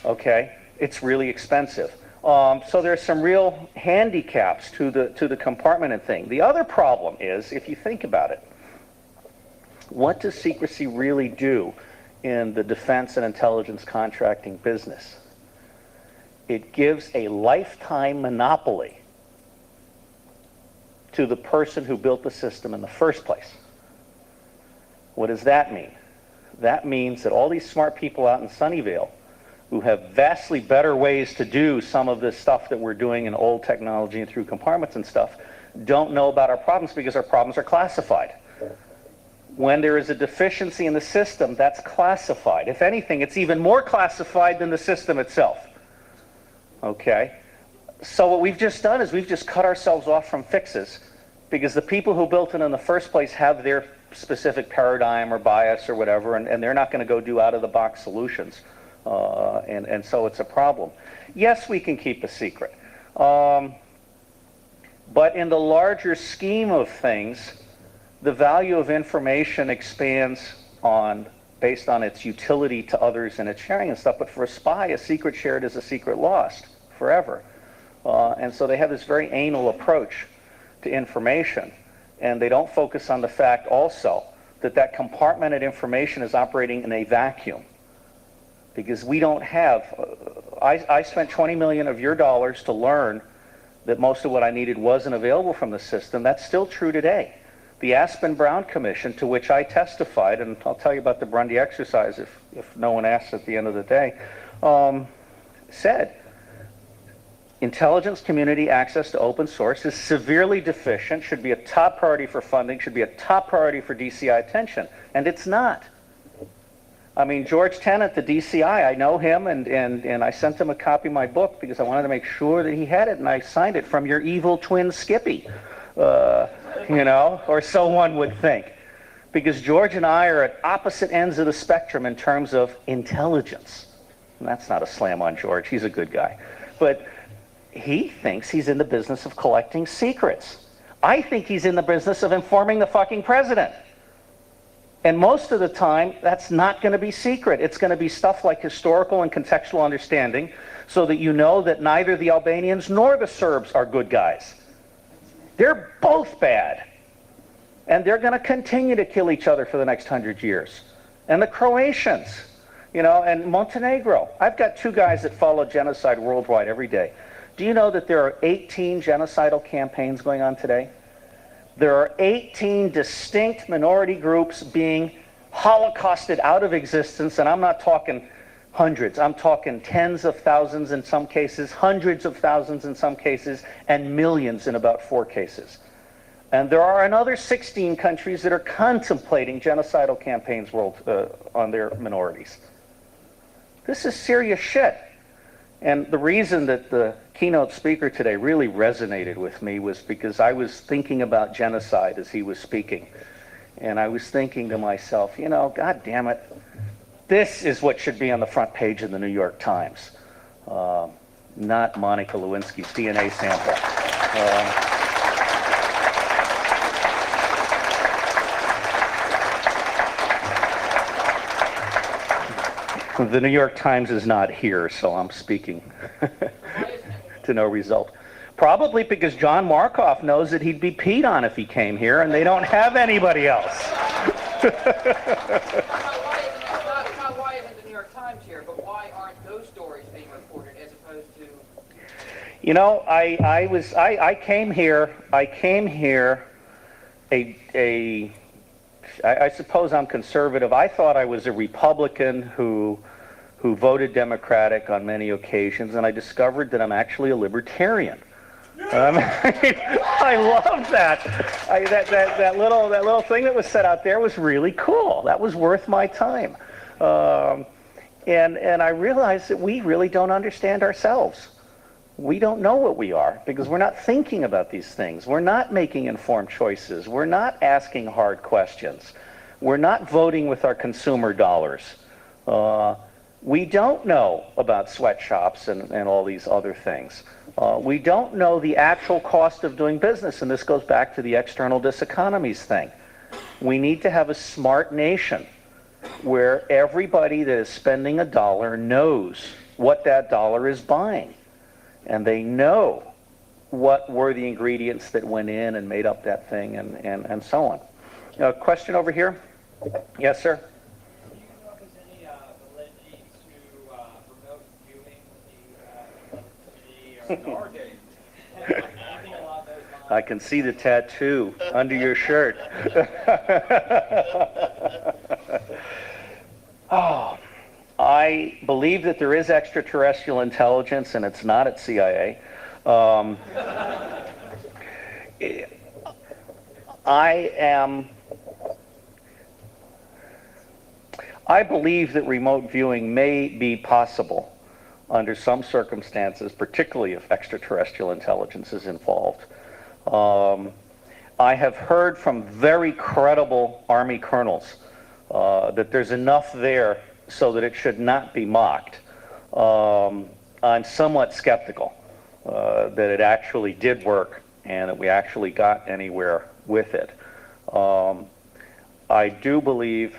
Okay, it's really expensive. So there's some real handicaps to the compartmented thing. The other problem is, if you think about it, what does secrecy really do in the defense and intelligence contracting business? It gives a lifetime monopoly to the person who built the system in the first place. What does that mean? That means that all these smart people out in Sunnyvale who have vastly better ways to do some of this stuff that we're doing in old technology and through compartments and stuff don't know about our problems because our problems are classified. When there is a deficiency in the system, that's classified. If anything, it's even more classified than the system itself. Okay? So what we've just done is we've just cut ourselves off from fixes because the people who built it in the first place have their specific paradigm or bias or whatever, and they're not going to go do out-of-the-box solutions. And so it's a problem. Yes, we can keep a secret. But in the larger scheme of things, the value of information expands based on its utility to others and its sharing and stuff. But for a spy, a secret shared is a secret lost forever. And so they have this very anal approach to information. And they don't focus on the fact also that compartmented information is operating in a vacuum. Because we don't have, I spent 20 million of your dollars to learn that most of what I needed wasn't available from the system. That's still true today. The Aspen-Brown Commission, to which I testified, and I'll tell you about the Grundy exercise if no one asks at the end of the day, said intelligence community access to open source is severely deficient, should be a top priority for funding, should be a top priority for DCI attention, and it's not. I mean, George Tennant, the DCI, I know him, and I sent him a copy of my book because I wanted to make sure that he had it, and I signed it from your evil twin Skippy. You know, or so one would think. Because George and I are at opposite ends of the spectrum in terms of intelligence. And that's not a slam on George, he's a good guy. But he thinks he's in the business of collecting secrets. I think he's in the business of informing the fucking president. And most of the time, that's not going to be secret. It's going to be stuff like historical and contextual understanding so that you know that neither the Albanians nor the Serbs are good guys. They're both bad. And they're going to continue to kill each other for the next 100 years. And the Croatians, you know, and Montenegro. I've got 2 guys that follow genocide worldwide every day. Do you know that there are 18 genocidal campaigns going on today? There are 18 distinct minority groups being holocausted out of existence, and I'm not talking hundreds. I'm talking tens of thousands in some cases, hundreds of thousands in some cases, and millions in about 4 cases. And there are another 16 countries that are contemplating genocidal campaigns on their minorities. This is serious shit. And the reason that the keynote speaker today really resonated with me was because I was thinking about genocide as he was speaking. And I was thinking to myself, you know, God damn it, this is what should be on the front page of the New York Times, not Monica Lewinsky's DNA sample. The New York Times is not here, so I'm speaking to no result. Probably because John Markoff knows that he'd be peed on if he came here, and they don't have anybody else. Not why isn't the New York Times here, but why aren't those stories being reported as opposed to? You know, I came here. I suppose I'm conservative. I thought I was a Republican who voted Democratic on many occasions, and I discovered that I'm actually a libertarian. I love that. That little thing that was set out there was really cool. That was worth my time. And I realized that we really don't understand ourselves. We don't know what we are because we're not thinking about these things. We're not making informed choices. We're not asking hard questions. We're not voting with our consumer dollars. We don't know about sweatshops and all these other things. We don't know the actual cost of doing business, and this goes back to the external diseconomies thing. We need to have a smart nation where everybody that is spending a dollar knows what that dollar is buying. And they know what were the ingredients that went in and made up that thing and so on. Question over here? Yes, sir? Do you know if there's any validity to remote viewing the Stargate? Anything along those lines? I can see the tattoo under your shirt. Oh. I believe that there is extraterrestrial intelligence, and it's not at CIA. I believe that remote viewing may be possible under some circumstances, particularly if extraterrestrial intelligence is involved. I have heard from very credible Army colonels that there's enough there so that it should not be mocked. I'm somewhat skeptical that it actually did work and that we actually got anywhere with it. I do believe,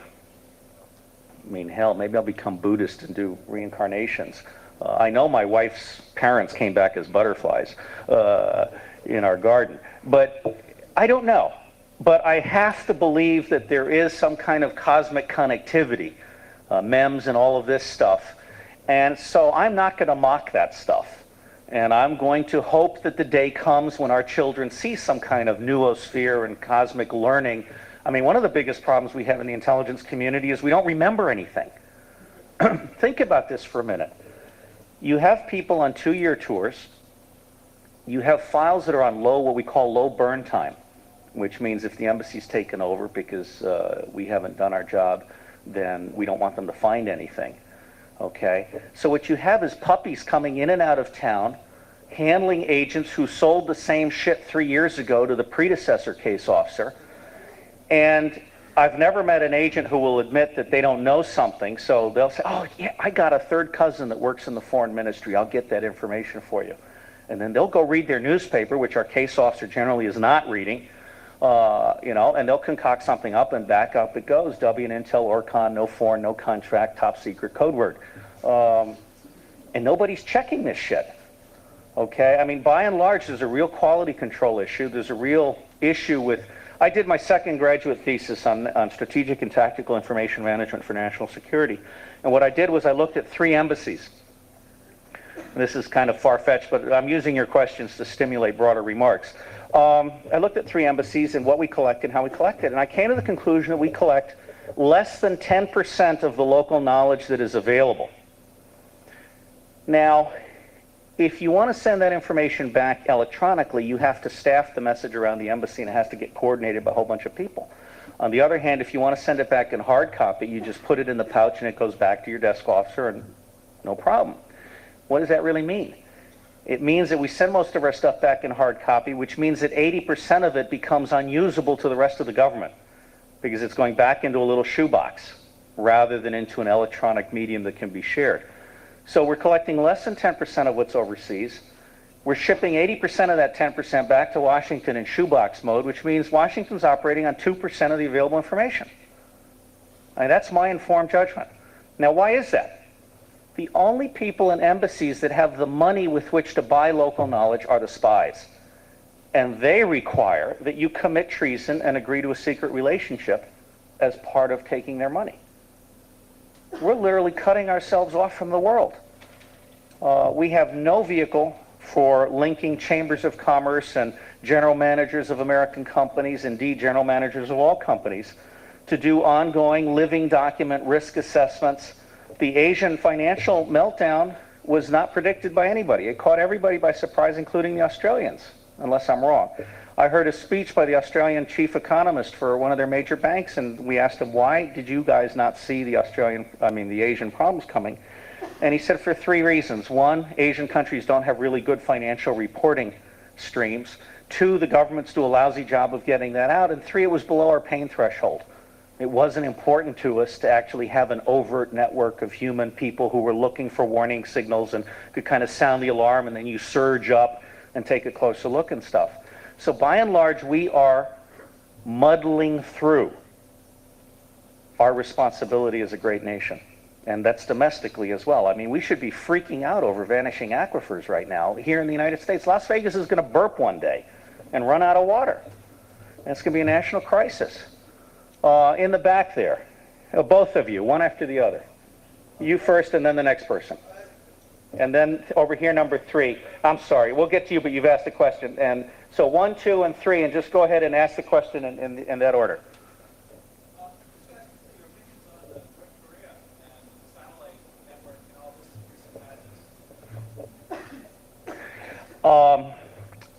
I mean, hell, maybe I'll become Buddhist and do reincarnations. I know my wife's parents came back as butterflies in our garden, but I don't know. But I have to believe that there is some kind of cosmic connectivity. MEMS and all of this stuff. And so I'm not going to mock that stuff. And I'm going to hope that the day comes when our children see some kind of noosphere and cosmic learning. I mean, one of the biggest problems we have in the intelligence community is we don't remember anything. Think about this for a minute. You have people on 2-year tours. You have files that are on what we call low burn time, which means if the embassy's taken over because we haven't done our job, then we don't want them to find anything, okay? So what you have is puppies coming in and out of town, handling agents who sold the same shit 3 years ago to the predecessor case officer, and I've never met an agent who will admit that they don't know something, so they'll say, oh yeah, I got a third cousin that works in the foreign ministry, I'll get that information for you. And then they'll go read their newspaper, which our case officer generally is not reading, you know, and they'll concoct something up and back up it goes. W and Intel, Orcon, no foreign, no contract, top secret code word. And nobody's checking this shit. Okay? I mean, by and large, there's a real quality control issue. There's a real issue with... I did my second graduate thesis on strategic and tactical information management for national security. And what I did was I looked at 3 embassies. This is kind of far-fetched, but I'm using your questions to stimulate broader remarks. I looked at 3 embassies and what we collect and how we collect it, and I came to the conclusion that we collect less than 10% of the local knowledge that is available. Now, If you want to send that information back electronically, you have to staff the message around the embassy, and it has to get coordinated by a whole bunch of people. On the other hand, if you want to send it back in hard copy, you just put it in the pouch and it goes back to your desk officer and no problem. What does that really mean? It means that we send most of our stuff back in hard copy, which means that 80% of it becomes unusable to the rest of the government because it's going back into a little shoebox rather than into an electronic medium that can be shared. So we're collecting less than 10% of what's overseas. We're shipping 80% of that 10% back to Washington in shoebox mode, which means Washington's operating on 2% of the available information. That's my informed judgment. Now, why is that? The only people in embassies that have the money with which to buy local knowledge are the spies. And they require that you commit treason and agree to a secret relationship as part of taking their money. We're literally cutting ourselves off from the world. We have no vehicle for linking chambers of commerce and general managers of American companies, indeed general managers of all companies, to do ongoing living document risk assessments. The Asian financial meltdown was not predicted by anybody. It caught everybody by surprise, including the Australians, unless I'm wrong. I heard a speech by the Australian chief economist for one of their major banks, and we asked him, why did you guys not see the Asian problems coming? And he said for 3 reasons. 1, Asian countries don't have really good financial reporting streams. 2, the governments do a lousy job of getting that out. And 3, it was below our pain threshold. It wasn't important to us to actually have an overt network of human people who were looking for warning signals and could kind of sound the alarm, and then you surge up and take a closer look and stuff. So by and large, we are muddling through our responsibility as a great nation. And that's domestically as well. I mean, we should be freaking out over vanishing aquifers right now. Here in the United States, Las Vegas is going to burp one day and run out of water. And it's going to be a national crisis. In the back there, both of you, one after the other. You first and then the next person. And then over here, number 3. I'm sorry, we'll get to you, but you've asked a question. And so 1, 2, and 3, and just go ahead and ask the question in that order.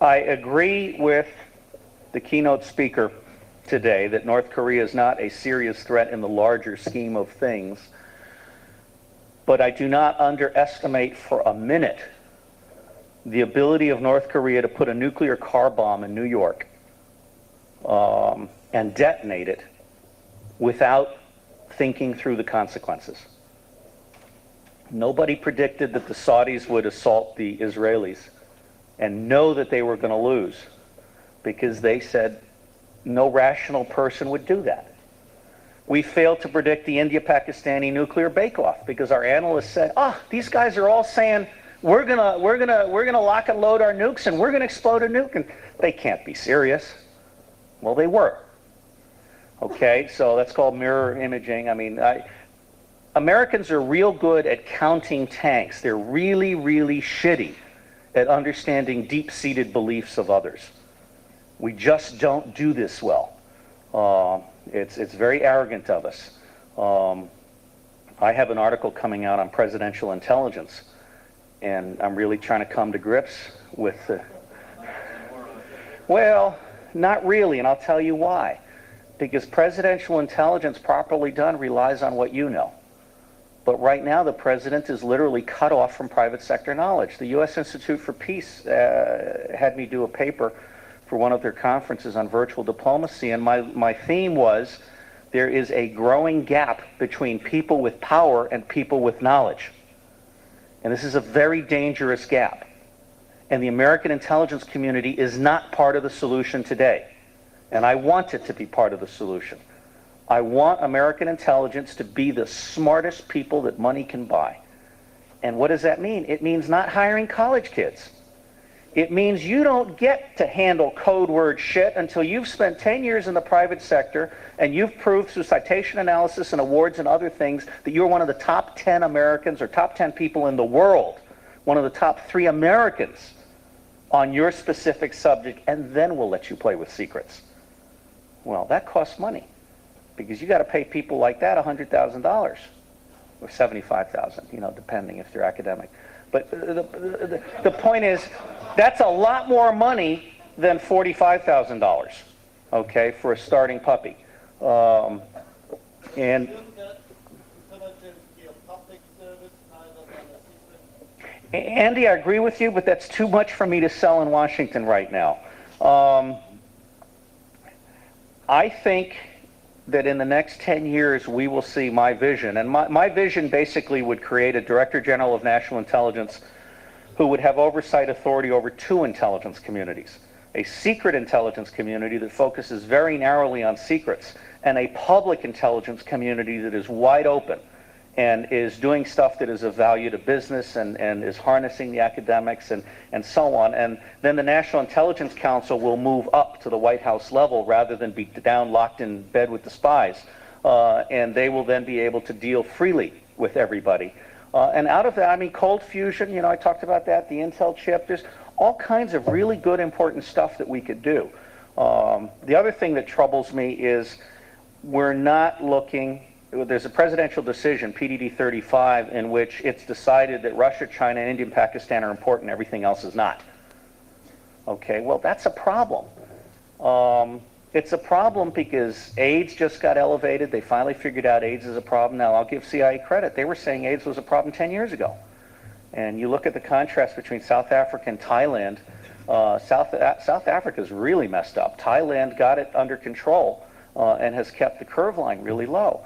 I agree with the keynote speaker today that North Korea is not a serious threat in the larger scheme of things, but I do not underestimate for a minute the ability of North Korea to put a nuclear car bomb in New York and detonate it without thinking through the consequences. Nobody predicted that the Saudis would assault the Israelis and know that they were going to lose, because they said no rational person would do that. We failed to predict the India-Pakistani nuclear bake-off because our analysts said, these guys are all saying we're gonna lock and load our nukes and we're gonna explode a nuke, and they can't be serious. Well, they were. Okay, so that's called mirror imaging. I mean, Americans are real good at counting tanks. They're really, really shitty at understanding deep-seated beliefs of others. We just don't do this well. It's very arrogant of us. I have an article coming out on presidential intelligence, and I'm really trying to come to grips with well, not really, and I'll tell you why. Because presidential intelligence properly done relies on what you know. But right now, the president is literally cut off from private sector knowledge. The U.S. Institute for Peace had me do a paper for one of their conferences on virtual diplomacy, and my theme was there is a growing gap between people with power and people with knowledge. And this is a very dangerous gap. And the American intelligence community is not part of the solution today. And I want it to be part of the solution. I want American intelligence to be the smartest people that money can buy. And what does that mean? It means not hiring college kids. It means you don't get to handle code word shit until you've spent 10 years in the private sector and you've proved through citation analysis and awards and other things that you're one of the top 10 Americans or top 10 people in the world, one of the top 3 Americans on your specific subject, and then we'll let you play with secrets. Well, that costs money, because you got to pay people like that $100,000 or $75,000, depending if they're academic. But the point is, that's a lot more money than $45,000, okay, for a starting puppy. And Shouldn't that intelligence be a public service rather than a secret? Andy, I agree with you, but that's too much for me to sell in Washington right now. I think that in the next 10 years we will see my vision. And my vision basically would create a Director General of National Intelligence who would have oversight authority over two intelligence communities. A secret intelligence community that focuses very narrowly on secrets, and a public intelligence community that is wide open and is doing stuff that is of value to business and is harnessing the academics and so on. And then the National Intelligence Council will move up to the White House level rather than be down locked in bed with the spies. And they will then be able to deal freely with everybody. And out of that, I mean, cold fusion, you know, I talked about that, the Intel chip, there's all kinds of really good, important stuff that we could do. The other thing that troubles me is we're not looking. There's a presidential decision, PDD 35, in which it's decided that Russia, China, India, and Pakistan are important, everything else is not. Okay, well, that's a problem. It's a problem because AIDS just got elevated. They finally figured out AIDS is a problem. Now, I'll give CIA credit. They were saying AIDS was a problem 10 years ago. And you look at the contrast between South Africa and Thailand. South Africa is really messed up. Thailand got it under control and has kept the curve line really low.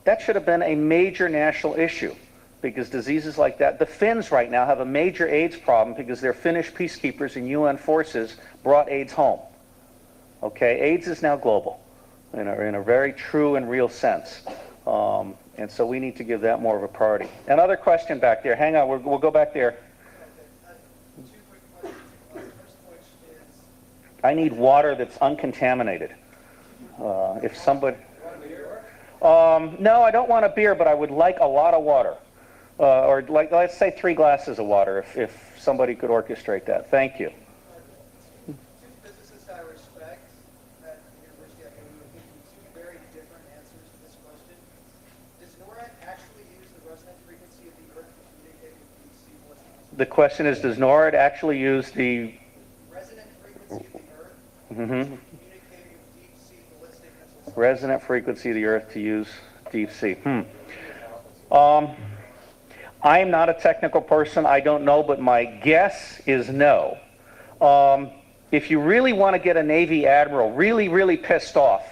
That should have been a major national issue because diseases like that, the Finns right now have a major AIDS problem because their Finnish peacekeepers and UN forces brought AIDS home. Okay, AIDS is now global in a very true and real sense. And so we need to give that more of a priority. Another question back there. Hang on, we'll go back there. Two quick questions. First of which is... I need water that's uncontaminated. If somebody... no, I don't want a beer, but I would like a lot of water. Or like, let's say 3 glasses of water, if somebody could orchestrate that. Thank you. Two physicists I respect at the University I go to will give you two very different answers to this question. Does NORAD actually use the resonant frequency of the Earth to communicate with deep sea ballistic? The question is, does NORAD actually use the... Resonant frequency of the Earth Mm-hmm. communicating with deep sea ballistic missiles? Resonant frequency of the Earth to use deep sea. I'm not a technical person. I don't know, but my guess is no. If you really want to get a Navy admiral really, really pissed off,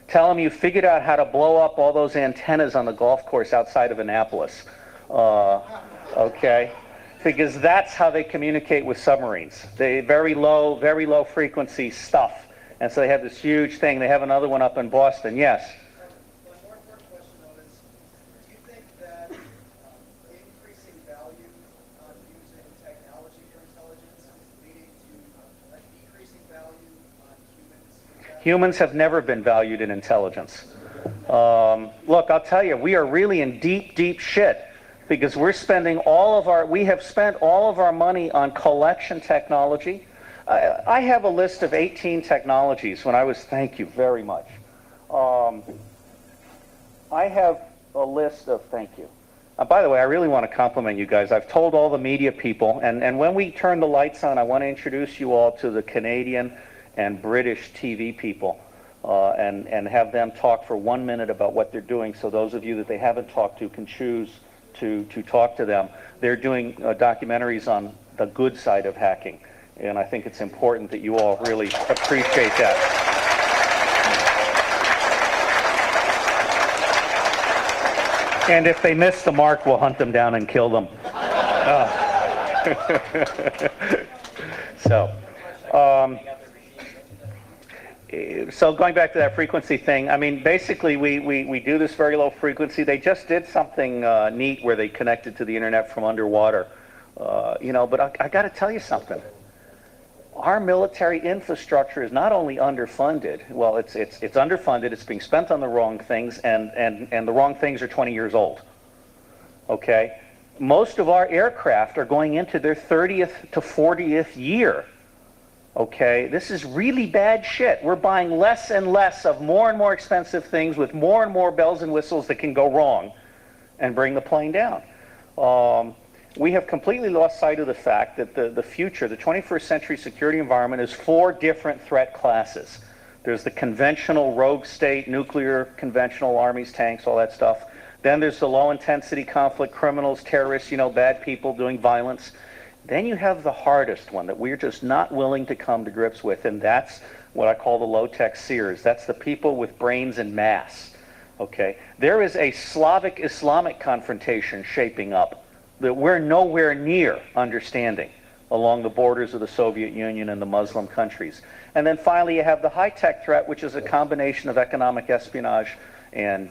tell him you figured out how to blow up all those antennas on the golf course outside of Annapolis. Okay? Because that's how they communicate with submarines. They very low frequency stuff. And so they have this huge thing. They have another one up in Boston. Yes? My more important question, though, is do you think that increasing value on using technology for intelligence is leading to a decreasing value on humans? Humans have never been valued in intelligence. Look, I'll tell you, we are really in deep, deep shit because we have spent all of our money on collection technology. I have a list of 18 technologies when I was, thank you very much. I have a list of, thank you. By the way, I really want to compliment you guys. I've told all the media people, and when we turn the lights on, I want to introduce you all to the Canadian and British TV people and have them talk for 1 minute about what they're doing so those of you that they haven't talked to can choose to talk to them. They're doing documentaries on the good side of hacking, and I think it's important that you all really appreciate that. And if they miss the mark, we'll hunt them down and kill them. So going back to that frequency thing, I mean, basically we do this very low frequency. They just did something neat where they connected to the internet from underwater. But I got to tell you something. Our military infrastructure is not only underfunded. Well, it's underfunded. It's being spent on the wrong things, and the wrong things are 20 years old. Okay, most of our aircraft are going into their 30th to 40th year. Okay, this is really bad shit. We're buying less and less of more and more expensive things with more and more bells and whistles that can go wrong and bring the plane down. we have completely lost sight of the fact that the future, the 21st century security environment is 4 different threat classes. There's the conventional rogue state, nuclear, conventional armies, tanks, all that stuff. Then there's the low-intensity conflict, criminals, terrorists, bad people doing violence. Then you have the hardest one that we're just not willing to come to grips with, and that's what I call the low-tech seers. That's the people with brains en masse. Okay? There is a Slavic-Islamic confrontation shaping up that we're nowhere near understanding along the borders of the Soviet Union and the Muslim countries. And then finally you have the high-tech threat, which is a combination of economic espionage and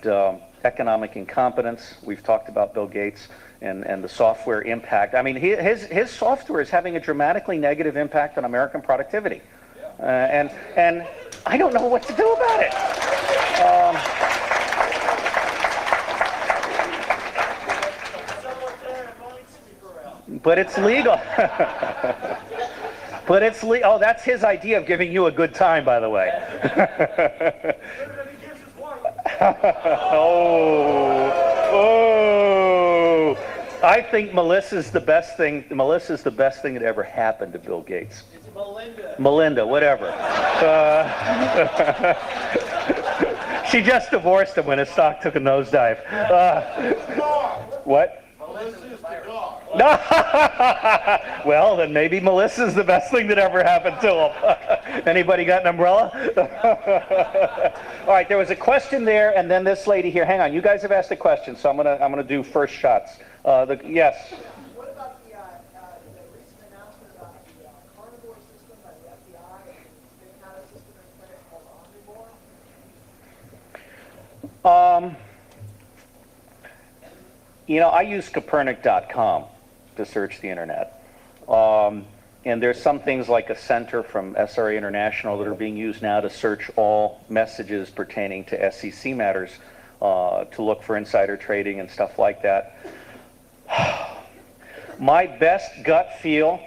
economic incompetence. We've talked about Bill Gates and the software impact. I mean, his software is having a dramatically negative impact on American productivity. And I don't know what to do about it. But it's legal. But it's legal. Oh, that's his idea of giving you a good time, by the way. Oh. I think Melissa's the best thing that ever happened to Bill Gates. It's Melinda. Melinda, whatever. She just divorced him when his stock took a nosedive. What? No. Well, then maybe Melissa's the best thing that ever happened to him. Anybody got an umbrella? All right, there was a question there, and then this lady here. Hang on, you guys have asked a question, so I'm gonna do first shots. Yes. What about the recent announcement about the carnivore system by the FBI and the kind of system in place called Omnivore? I use Copernic.com to search the internet. And there's some things like a center from SRA International that are being used now to search all messages pertaining to SEC matters to look for insider trading and stuff like that. My best gut feel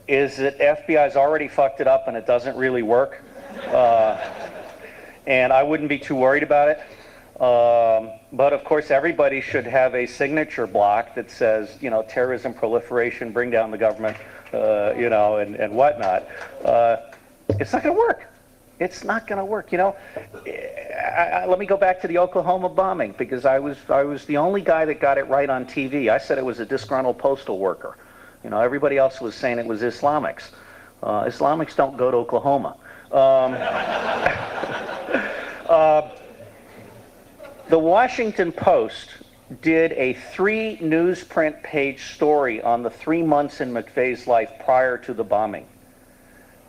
is that FBI's already fucked it up and it doesn't really work. And I wouldn't be too worried about it. But of course, everybody should have a signature block that says, terrorism, proliferation, bring down the government, and whatnot. It's not going to work. It's not going to work. Let me go back to the Oklahoma bombing, because I was the only guy that got it right on TV. I said it was a disgruntled postal worker. Everybody else was saying it was Islamics. Islamics don't go to Oklahoma. The Washington Post did a 3 newsprint page story on the 3 months in McVeigh's life prior to the bombing.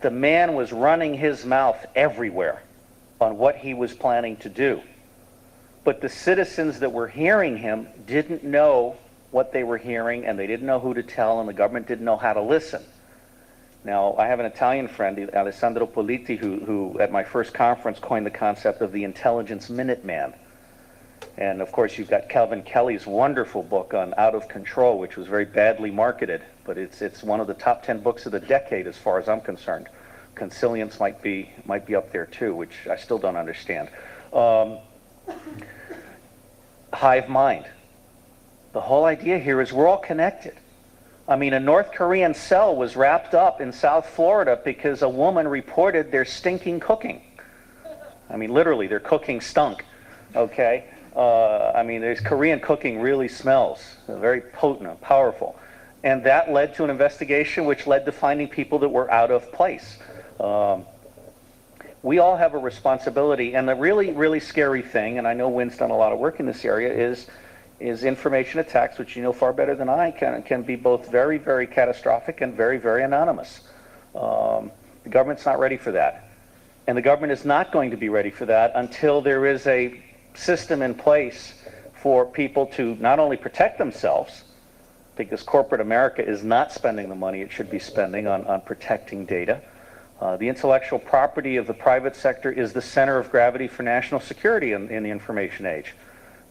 The man was running his mouth everywhere on what he was planning to do. But the citizens that were hearing him didn't know what they were hearing, and they didn't know who to tell, and the government didn't know how to listen. Now, I have an Italian friend, Alessandro Politi, who at my first conference coined the concept of the intelligence Minuteman. And of course, you've got Calvin Kelly's wonderful book on Out of Control, which was very badly marketed, but it's one of the top 10 books of the decade as far as I'm concerned. Consilience might be up there too, which I still don't understand. Hive mind. The whole idea here is we're all connected. I mean, a North Korean cell was wrapped up in South Florida because a woman reported their stinking cooking. I mean, literally, their cooking stunk. Okay? There's Korean cooking really smells very potent and powerful. And that led to an investigation which led to finding people that were out of place. We all have a responsibility, and the really, really scary thing, and I know Wynn's done a lot of work in this area, is information attacks, which you know far better than I can be both very, very catastrophic and very, very anonymous. The government's not ready for that. And the government is not going to be ready for that until there is a system in place for people to not only protect themselves, because corporate America is not spending the money it should be spending on protecting data. The intellectual property of the private sector is the center of gravity for national security in the information age.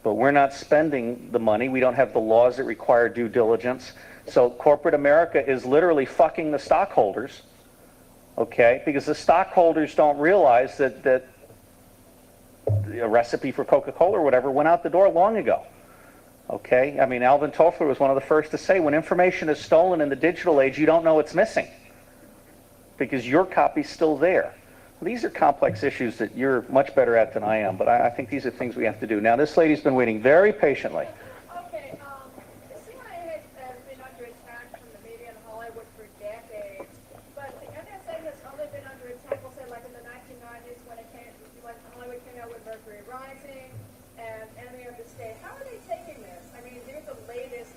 But we're not spending the money. We don't have the laws that require due diligence. So corporate America is literally fucking the stockholders, okay? Because the stockholders don't realize that a recipe for Coca-Cola or whatever went out the door long ago. Okay? I mean, Alvin Toffler was one of the first to say, when information is stolen in the digital age, you don't know it's missing because your copy's still there. These are complex issues that you're much better at than I am, but I think these are things we have to do. Now, this lady's been waiting very patiently. Okay, the CIA has been under attack from the media in Hollywood for decades, but the NSA has only been under attack, we'll say, like in the 1990s when Hollywood came out with Mercury Rising and Enemy of the State. How are they taking this? I mean, they're the latest,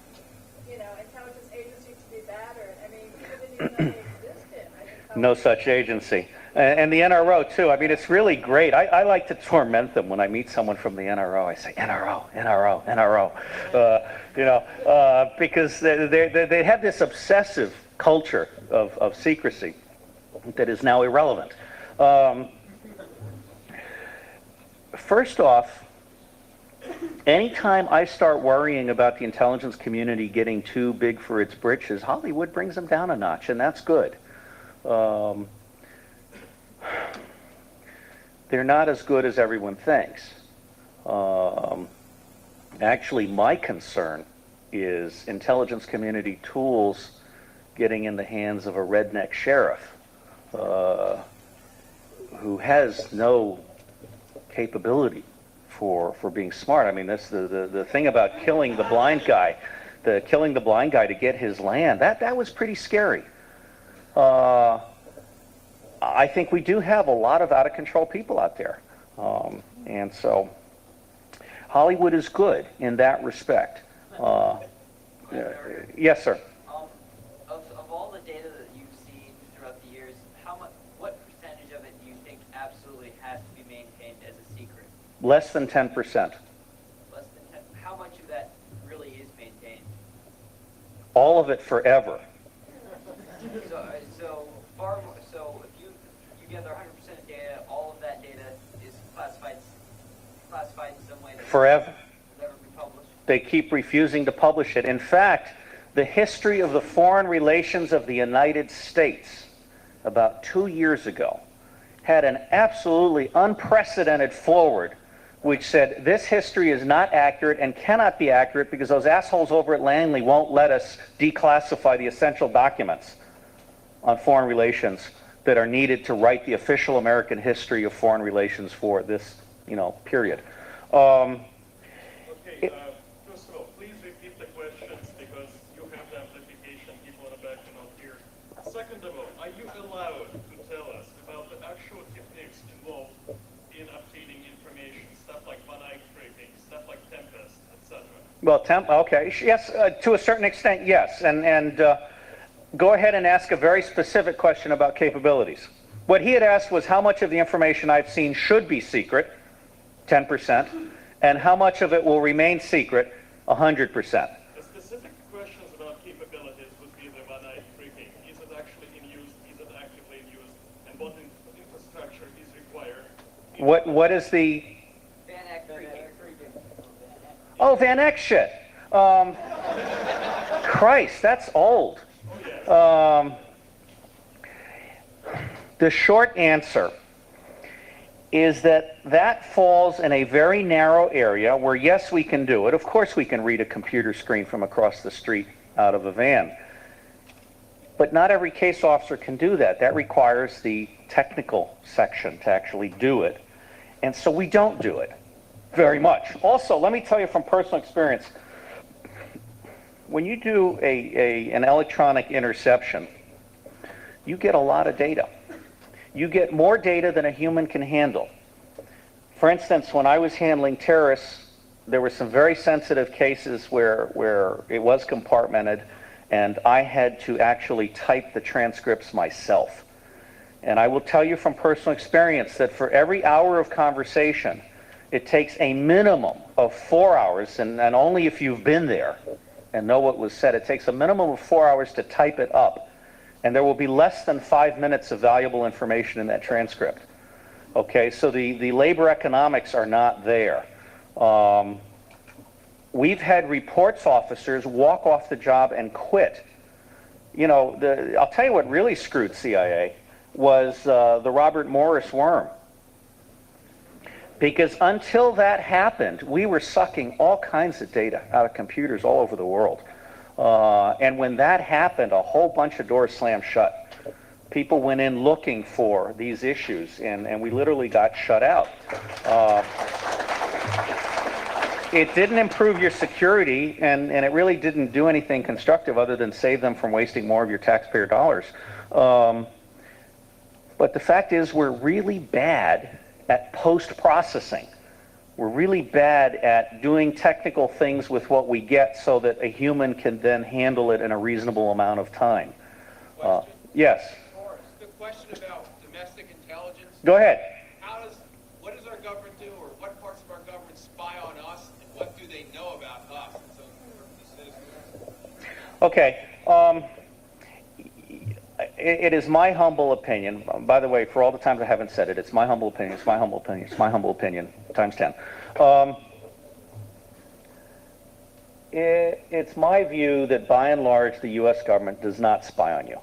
intelligence agency to be battered. I mean, people didn't even know they existed. No such agency. And the NRO, too. I mean, it's really great. I like to torment them when I meet someone from the NRO. I say, NRO, NRO, NRO. Because they have this obsessive culture of secrecy that is now irrelevant. First off, anytime I start worrying about the intelligence community getting too big for its britches, Hollywood brings them down a notch, and that's good. They're not as good as everyone thinks. Actually, my concern is intelligence community tools getting in the hands of a redneck sheriff who has no capability for being smart. I mean, that's the thing about killing the blind guy, killing the blind guy to get his land. That was pretty scary. I think we do have a lot of out-of-control people out there. And so Hollywood is good in that respect. Yes, sir. Of all the data that you've seen throughout the years, what percentage of it do you think absolutely has to be maintained as a secret? Less than 10%. Less than 10. How much of that really is maintained? All of it forever. So if you gather 100% of data, all of that data is classified in some way that Forever. will never be published? They keep refusing to publish it. In fact, the history of the foreign relations of the United States about 2 years ago had an absolutely unprecedented forward which said this history is not accurate and cannot be accurate because those assholes over at Langley won't let us declassify the essential documents on foreign relations that are needed to write the official American history of foreign relations for this, period. First of all, please repeat the questions because you have the amplification, people in the back cannot hear. Second of all, are you allowed to tell us about the actual techniques involved in obtaining information, stuff like Van Eyck scraping, stuff like Tempest, etc.? Well, okay, yes, to a certain extent, yes, and go ahead and ask a very specific question about capabilities. What he had asked was how much of the information I've seen should be secret, 10%, and how much of it will remain secret, 100%. The specific questions about capabilities would be the Van Eyck scraping. Is it actually in use? Is it actively in use? And what infrastructure is required? What is the... Van Eyck creeping. Oh, Van Eyck shit. Christ, that's old. The short answer is that falls in a very narrow area where, yes, we can do it. Of course we can read a computer screen from across the street out of a van. But not every case officer can do that. That requires the technical section to actually do it. And so we don't do it very much. Also, let me tell you from personal experience, when you do an electronic interception, you get a lot of data. You get more data than a human can handle. For instance, when I was handling terrorists, there were some very sensitive cases where it was compartmented, and I had to actually type the transcripts myself. And I will tell you from personal experience that for every hour of conversation, it takes a minimum of 4 hours, and only if you've been there and know what was said, it takes a minimum of 4 hours to type it up. And there will be less than 5 minutes of valuable information in that transcript. Okay, so the labor economics are not there. We've had reports officers walk off the job and quit. I'll tell you what really screwed CIA was the Robert Morris worm. Because until that happened, we were sucking all kinds of data out of computers all over the world. And when that happened, a whole bunch of doors slammed shut. People went in looking for these issues, and we literally got shut out. It didn't improve your security, and it really didn't do anything constructive other than save them from wasting more of your taxpayer dollars. But the fact is, we're really bad at post-processing. We're really bad at doing technical things with what we get so that a human can then handle it in a reasonable amount of time. Yes? The question about domestic intelligence. Go ahead. What does our government do, or what parts of our government spy on us, and what do they know about us? And so, the citizens. Okay. It is my humble opinion, by the way, for all the times I haven't said it, it's my humble opinion, it's my humble opinion, it's my humble opinion, times 10. It's my view that by and large the U.S. government does not spy on you.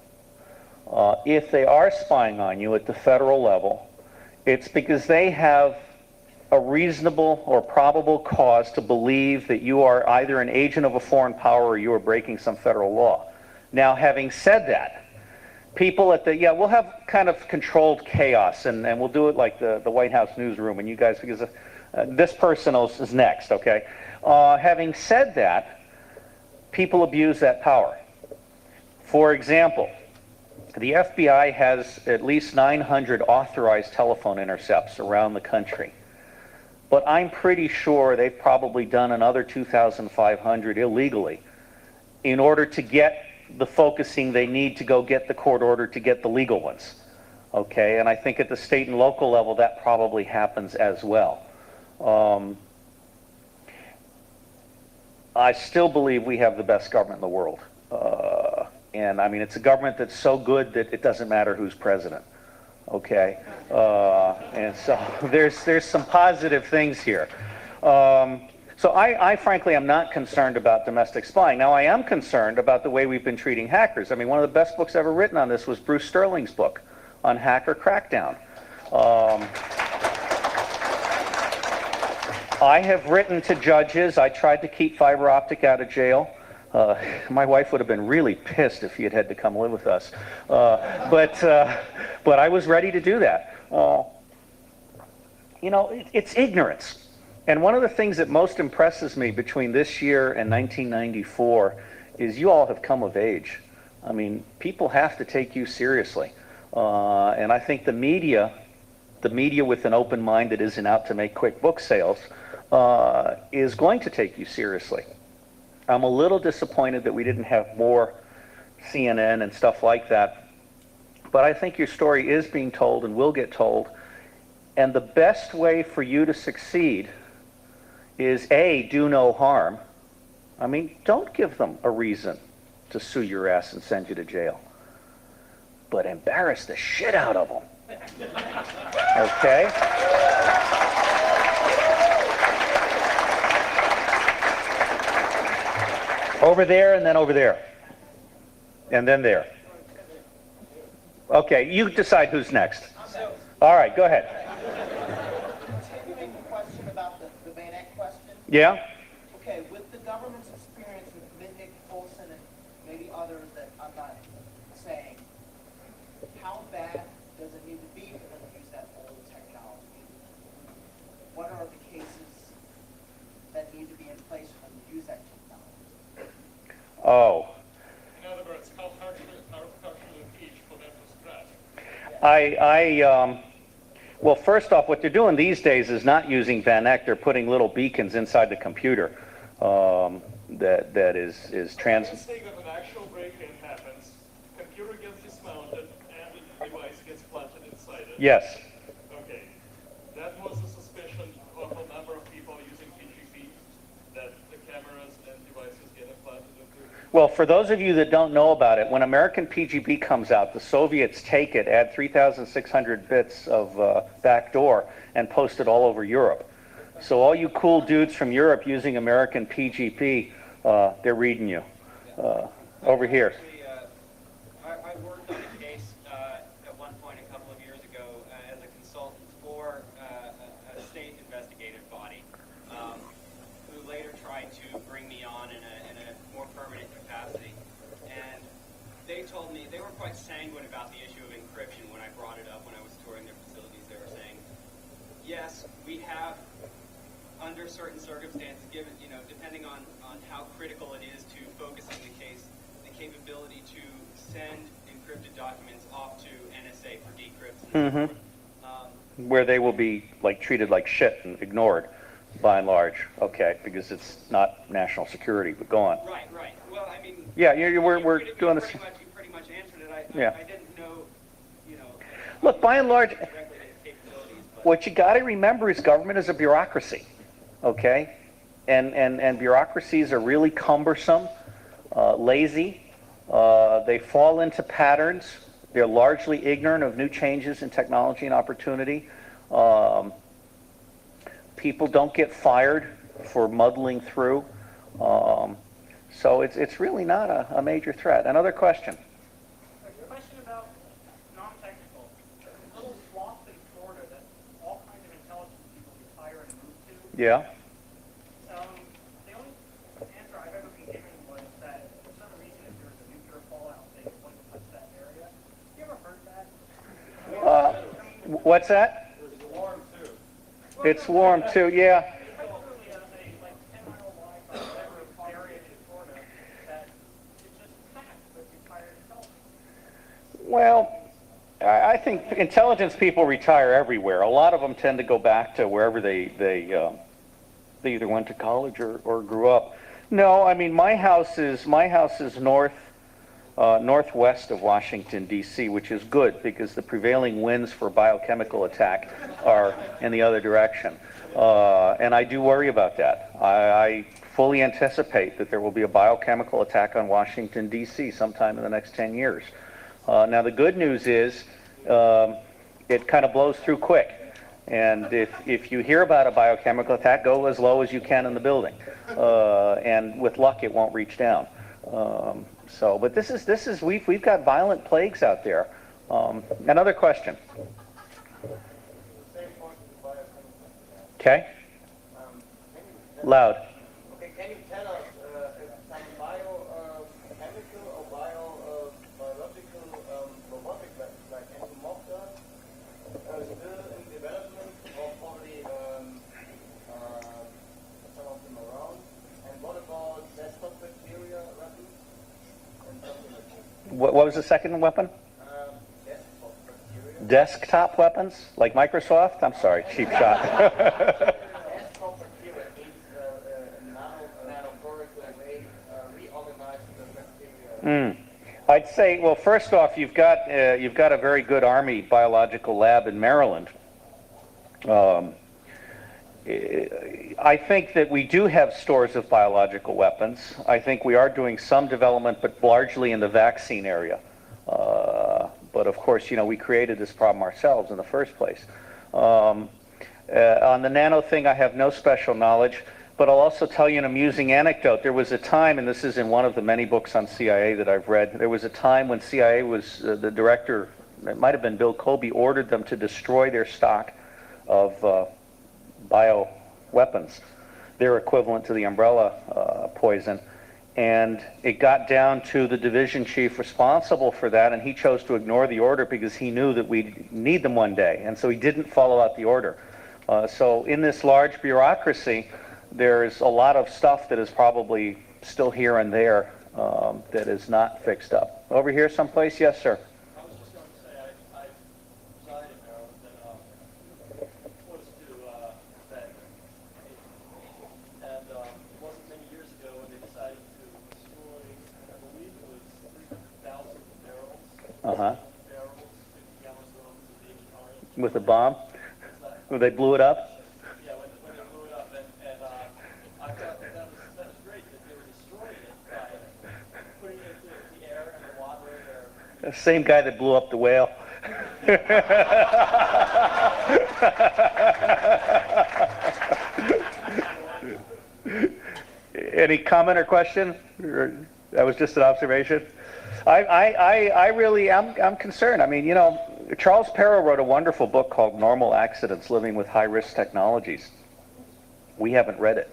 If they are spying on you at the federal level, it's because they have a reasonable or probable cause to believe that you are either an agent of a foreign power or you are breaking some federal law. Now, having said that, people at the, we'll have kind of controlled chaos, and we'll do it like the White House newsroom, and you guys, because this person is next, okay? Having said that, people abuse that power. For example, the FBI has at least 900 authorized telephone intercepts around the country. But I'm pretty sure they've probably done another 2,500 illegally in order to get the focusing they need to go get the court order to get the legal ones. Okay, and I think at the state and local level that probably happens as well. I still believe we have the best government in the world. And I mean, it's a government that's so good that it doesn't matter who's president. Okay, and so there's some positive things here. So I frankly am not concerned about domestic spying. Now, I am concerned about the way we've been treating hackers. I mean, one of the best books ever written on this was Bruce Sterling's book on hacker crackdown. I have written to judges. I tried to keep fiber optic out of jail. My wife would have been really pissed if he had had to come live with us. But I was ready to do that. You know, it's ignorance. And one of the things that most impresses me between this year and 1994 is you all have come of age. I mean, people have to take you seriously. And I think the media with an open mind that isn't out to make quick book sales, is going to take you seriously. I'm a little disappointed that we didn't have more CNN and stuff like that. But I think your story is being told and will get told. And the best way for you to succeed is A, do no harm. I mean, don't give them a reason to sue your ass and send you to jail. But embarrass the shit out of them. Okay? Over there and then over there. And then there. Okay, you decide who's next. All right, go ahead. Continuing the question about the bayonet question. Yeah? Okay, with the government's experience with Mitnick, Olson, and maybe others that I'm not saying, how bad does it need to be for them to use that old technology? What are the cases that need to be in place for them to use that technology? Oh. In other words, how should it teach for them to scratch? Well, first off, what they're doing these days is not using Van Eck. They're putting little beacons inside the computer that is trans. Let's say that an actual break-in happens, computer gets dismounted, and the device gets planted inside it. Yes. Okay. That was a suspicion of a number of people using PGP, that the cameras and devices get implanted into. Well, for those of you that don't know about it, when American PGP comes out, the Soviets take it, add 3,600 bits of backdoor, and post it all over Europe. So all you cool dudes from Europe using American PGP, they're reading you. Over here. I worked on a case at one point a couple of years ago as a consultant for a state certain circumstances, given, depending on how critical it is to focusing the case, the capability to send encrypted documents off to NSA for decrypts and so forth. Where they will be like treated like shit and ignored, by and large. Okay, because it's not national security. But go on. Right. Well, I mean. Yeah, we're doing this. You pretty much answered it. I didn't know, Look, by and large, what you got to remember is government is a bureaucracy, okay? And bureaucracies are really cumbersome, lazy. They fall into patterns. They're largely ignorant of new changes in technology and opportunity. People don't get fired for muddling through. So it's really not a major threat. Another question? A question about non-technical. A little swath in Florida that all kinds of intelligence people retire and move to. Yeah. The only answer I've ever been given was that for some reason if there's a nuclear fallout, they wouldn't touch that area. You ever heard that? What's that? It's warm too. It's warm too, yeah. Well, I think intelligence people retire everywhere. A lot of them tend to go back to wherever they either went to college or grew up. No, I mean my house is northwest of Washington D.C., which is good because the prevailing winds for biochemical attack are in the other direction, and I do worry about that. I fully anticipate that there will be a biochemical attack on Washington D.C. sometime in the next 10 years. Now the good news is it kind of blows through quick. And if you hear about a biochemical attack, go as low as you can in the building. And with luck, it won't reach down. But we've got violent plagues out there. Another question. Okay. Loud. Okay, can you tell us if some biochemical or biological robotic weapons like entomopter are still in development or probably some of them around? And what about desktop bacteria weapons and something like that? What was the second weapon? Desktop bacteria. Desktop weapons? Like Microsoft? I'm sorry, cheap shot. Desktop bacteria means nanoparticle way reorganized the bacteria. I'd say, well, first off, you've got a very good Army biological lab in Maryland. I think that we do have stores of biological weapons. I think we are doing some development, but largely in the vaccine area. But of course, we created this problem ourselves in the first place. On the nano thing, I have no special knowledge. But I'll also tell you an amusing anecdote. There was a time, and this is in one of the many books on CIA that I've read, there was a time when CIA was, the director, it might have been Bill Colby, ordered them to destroy their stock of bioweapons, their equivalent to the umbrella poison. And it got down to the division chief responsible for that, and he chose to ignore the order because he knew that we'd need them one day. And so he didn't follow out the order. So in this large bureaucracy, there's a lot of stuff that is probably still here and there that is not fixed up. Over here someplace? Yes, sir. I was just going to say, I reside in Maryland and close to that. And it wasn't many years ago when they decided to destroy, I believe it was 300,000 barrels. Barrels, 50 gallons of the With a bomb? When they blew it up? Yeah, when they blew it up, and I thought that was great that they were destroying it by putting it into the air and the water. The same guy that blew up the whale. Any comment or question? Or that was just an observation. I'm concerned. I mean, Charles Perrow wrote a wonderful book called Normal Accidents, Living with High-Risk Technologies. We haven't read it.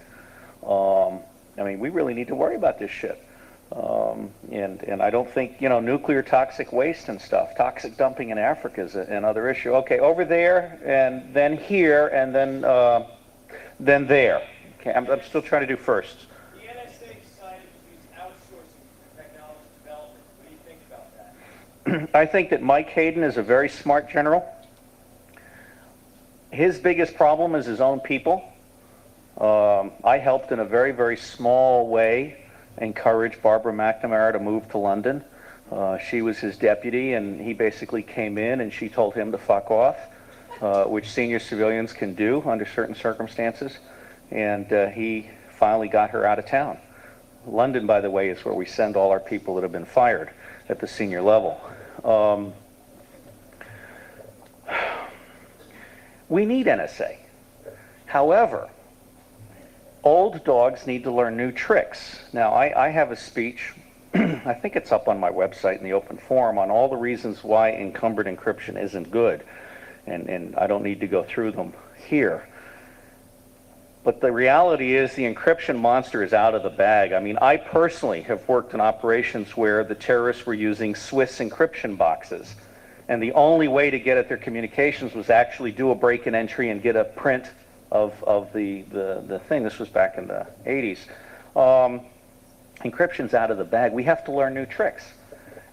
I mean, we really need to worry about this shit. And I don't think, nuclear toxic waste and stuff, toxic dumping in Africa is another issue. Okay, over there, and then here, and then there. Okay, I'm still trying to do first. The NSA decided to use outsourcing for technology development. What do you think about that? I think that Mike Hayden is a very smart general. His biggest problem is his own people. I helped in a very, very small way encourage Barbara McNamara to move to London. She was his deputy, and he basically came in and she told him to fuck off, which senior civilians can do under certain circumstances. And he finally got her out of town. London, by the way, is where we send all our people that have been fired at the senior level. We need NSA. However, old dogs need to learn new tricks. Now, I have a speech, I think it's up on my website in the open forum, on all the reasons why encumbered encryption isn't good. And I don't need to go through them here. But the reality is the encryption monster is out of the bag. I mean, I personally have worked in operations where the terrorists were using Swiss encryption boxes. And the only way to get at their communications was actually do a break-in entry and get a print of the thing. This was back in the 80s. Encryption's out of the bag. We have to learn new tricks.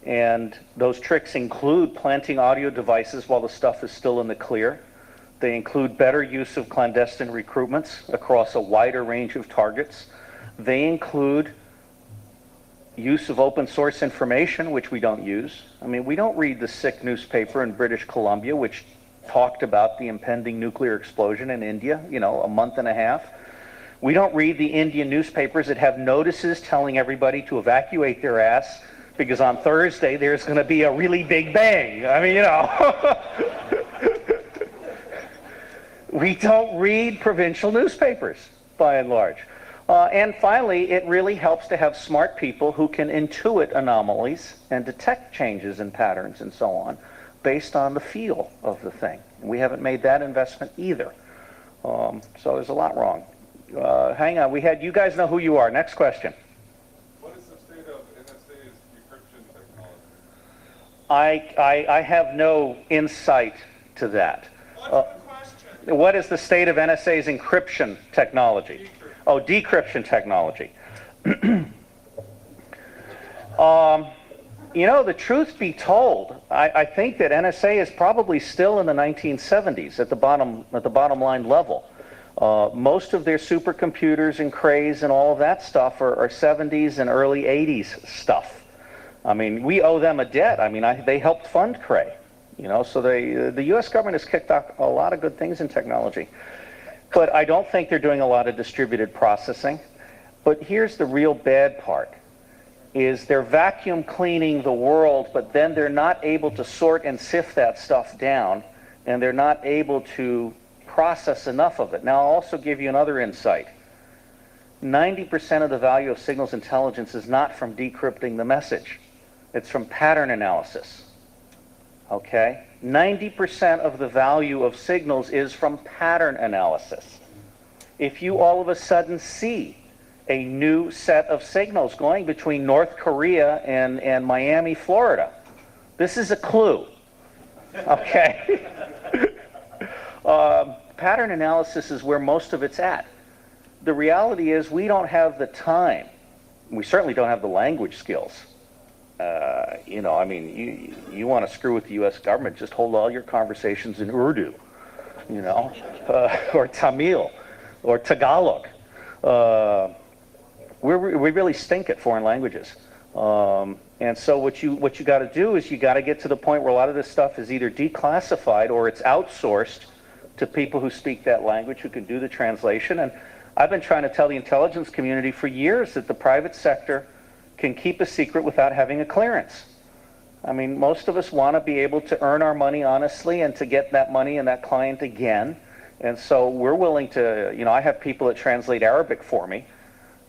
And those tricks include planting audio devices while the stuff is still in the clear. They include better use of clandestine recruitments across a wider range of targets. They include use of open source information, which we don't use. I mean, we don't read the sick newspaper in British Columbia, which talked about the impending nuclear explosion in India, you know, a month and a half. We don't read the Indian newspapers that have notices telling everybody to evacuate their ass because on Thursday there's going to be a really big bang. I mean, you know. We don't read provincial newspapers, by and large. And finally, it really helps to have smart people who can intuit anomalies and detect changes in patterns and so on based on the feel of the thing. We haven't made that investment either. So there's a lot wrong. Hang on, you guys know who you are. Next question. What is the state of NSA's decryption technology? I have no insight to that. What's the question? What is the state of NSA's encryption technology? Oh, decryption technology. You know, the truth be told, I think that NSA is probably still in the 1970s at the bottom line level. Most of their supercomputers and craze and all of that stuff are 70s and early 80s stuff. I mean, we owe them a debt. I mean, they helped fund Cray. You know, so the U.S. government has kicked off a lot of good things in technology. But I don't think they're doing a lot of distributed processing. But here's the real bad part, is they're vacuum cleaning the world, but then they're not able to sort and sift that stuff down, and they're not able to process enough of it. Now, I'll also give you another insight. 90% of the value of signals intelligence is not from decrypting the message. It's from pattern analysis. Okay? 90% of the value of signals is from pattern analysis. If you all of a sudden see a new set of signals going between North Korea and Miami, Florida, this is a clue. Okay? Pattern analysis is where most of it's at. The reality is we don't have the time. We certainly don't have the language skills. You know, I mean, you want to screw with the U.S. government, just hold all your conversations in Urdu, you know, or Tamil, or Tagalog. We really stink at foreign languages. And so what you got to do is you got to get to the point where a lot of this stuff is either declassified or it's outsourced to people who speak that language, who can do the translation. And I've been trying to tell the intelligence community for years that the private sector can keep a secret without having a clearance. I mean, most of us want to be able to earn our money honestly and to get that money and that client again. And so we're willing to, you know, I have people that translate Arabic for me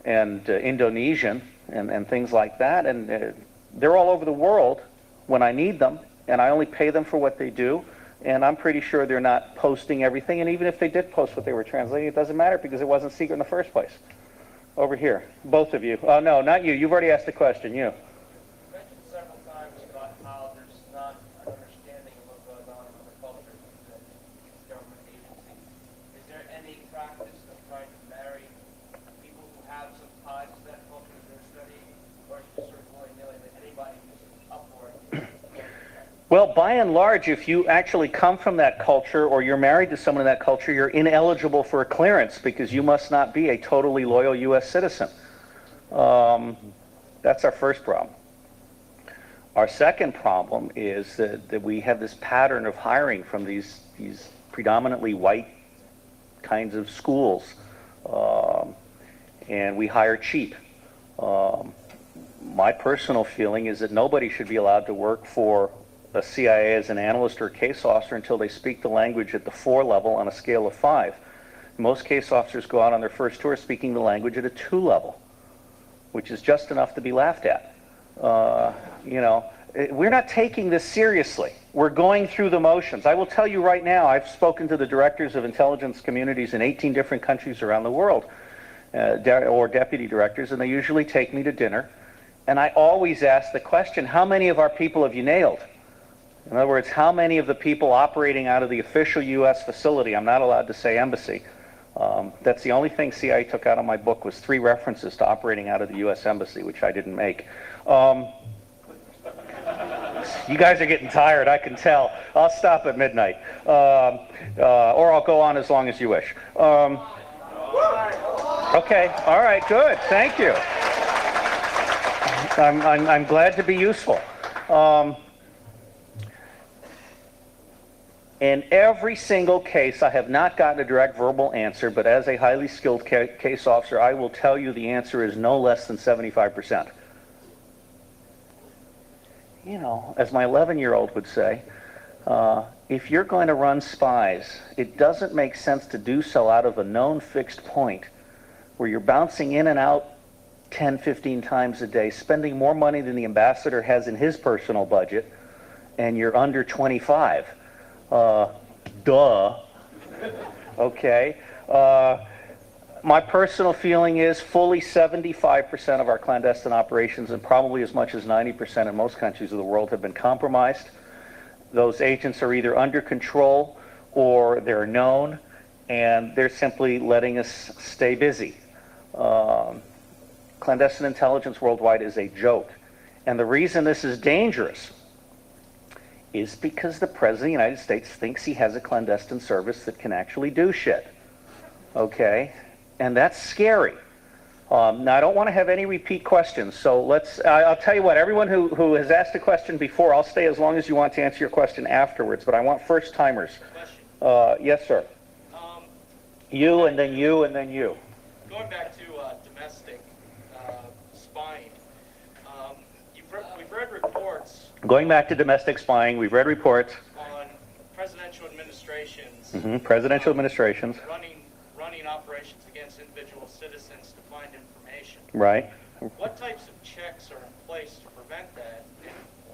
and Indonesian and things like that. And they're all over the world when I need them, and I only pay them for what they do. And I'm pretty sure they're not posting everything. And even if they did post what they were translating, it doesn't matter because it wasn't secret in the first place. Over here, both of you. Oh, no, not you. You've already asked the question. You. You mentioned several times about how there's not an understanding of what goes on in the culture of these government agencies. Is there any practice of trying to marry have some ties to that culture that they're studying, or is it just sort of willy-nilly that anybody who's up for it? Well, by and large, if you actually come from that culture or you're married to someone in that culture, you're ineligible for a clearance because you must not be a totally loyal U.S. citizen. That's our first problem. Our second problem is that we have this pattern of hiring from these predominantly white kinds of schools, and we hire cheap. My personal feeling is that nobody should be allowed to work for the CIA as an analyst or case officer until they speak the language at the 4 level on a scale of 5. Most case officers go out on their first tour speaking the language at a 2 level, which is just enough to be laughed at. You know, we're not taking this seriously. We're going through the motions. I will tell you right now, I've spoken to the directors of intelligence communities in 18 different countries around the world, or deputy directors, and they usually take me to dinner. And I always ask the question, how many of our people have you nailed? In other words, how many of the people operating out of the official U.S. facility, I'm not allowed to say embassy, that's the only thing CIA took out of my book was 3 references to operating out of the U.S. embassy, which I didn't make. You guys are getting tired, I can tell. I'll stop at midnight. Or I'll go on as long as you wish. Okay, all right, good, thank you. I'm glad to be useful. In every single case, I have not gotten a direct verbal answer, but as a highly skilled case officer, I will tell you the answer is no less than 75%. You know, as my 11-year-old would say, if you're going to run spies, it doesn't make sense to do so out of a known fixed point where you're bouncing in and out 10, 15 times a day, spending more money than the ambassador has in his personal budget, and you're under 25. Duh. Okay. My personal feeling is fully 75% of our clandestine operations, and probably as much as 90% in most countries of the world, have been compromised. Those agents are either under control or they're known, and they're simply letting us stay busy. Clandestine intelligence worldwide is a joke. And the reason this is dangerous is because the President of the United States thinks he has a clandestine service that can actually do shit. Okay? And that's scary. Now, I don't want to have any repeat questions, so I'll tell you what, everyone who has asked a question before, I'll stay as long as you want to answer your question afterwards, but I want first-timers. Yes, sir. You, and then you, and then you. Going back to domestic spying, we've read reports. Going back to domestic spying, we've read reports On presidential administrations. Presidential administrations. Running operations against individual citizens to find information. Right. What types of checks are in place to prevent that?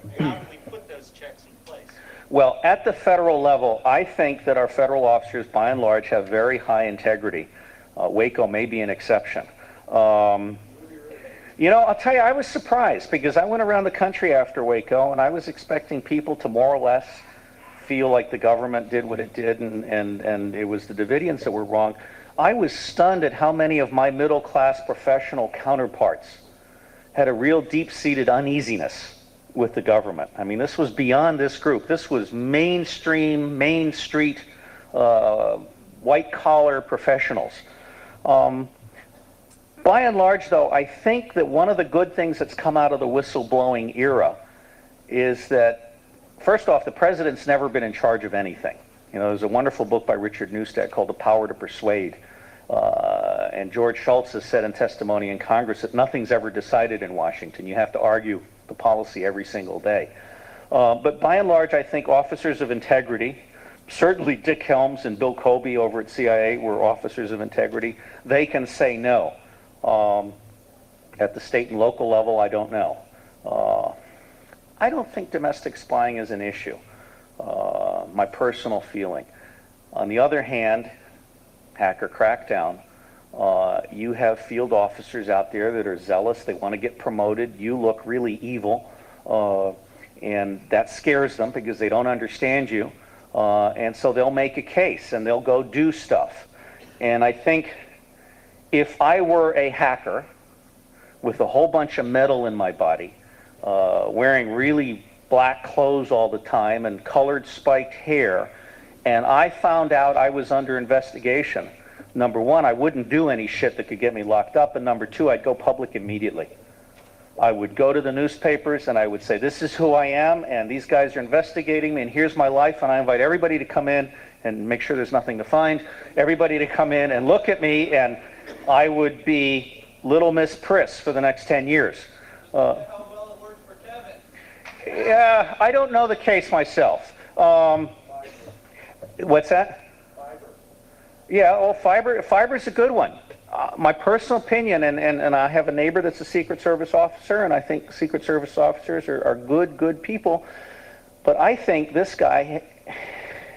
And how do we put those checks in place? Well, at the federal level, I think that our federal officers, by and large, have very high integrity. Waco may be an exception. You know, I'll tell you, I was surprised because I went around the country after Waco, and I was expecting people to more or less feel like the government did what it did, and it was the Davidians that were wrong. I was stunned at how many of my middle-class professional counterparts had a real deep-seated uneasiness with the government. I mean, this was beyond this group. This was mainstream, Main Street, white-collar professionals. By and large, though, I think that one of the good things that's come out of the whistleblowing era is that, first off, the president's never been in charge of anything. You know, there's a wonderful book by Richard Neustadt called The Power to Persuade. And George Shultz has said in testimony in Congress that nothing's ever decided in Washington. You have to argue the policy every single day. But by and large, I think officers of integrity, certainly Dick Helms and Bill Colby over at CIA were officers of integrity. They can say no. At the state and local level, I don't know. I don't think domestic spying is an issue, my personal feeling. On the other hand, hacker crackdown, you have field officers out there that are zealous, they want to get promoted, you look really evil, and that scares them because they don't understand you, and so they'll make a case and they'll go do stuff. And I think if I were a hacker with a whole bunch of metal in my body, wearing really black clothes all the time and colored spiked hair, and I found out I was under investigation, number one, I wouldn't do any shit that could get me locked up, and number two, I'd go public immediately. I would go to the newspapers and I would say, this is who I am, and these guys are investigating me, and here's my life, and I invite everybody to come in and make sure there's nothing to find, everybody to come in and look at me, and I would be Little Miss Priss for the next 10 years. How well it worked for Kevin. Yeah, I don't know the case myself. What's that? Fiber. Yeah, well, fiber's a good one. My personal opinion, and I have a neighbor that's a Secret Service officer, and I think Secret Service officers are good people, but I think this guy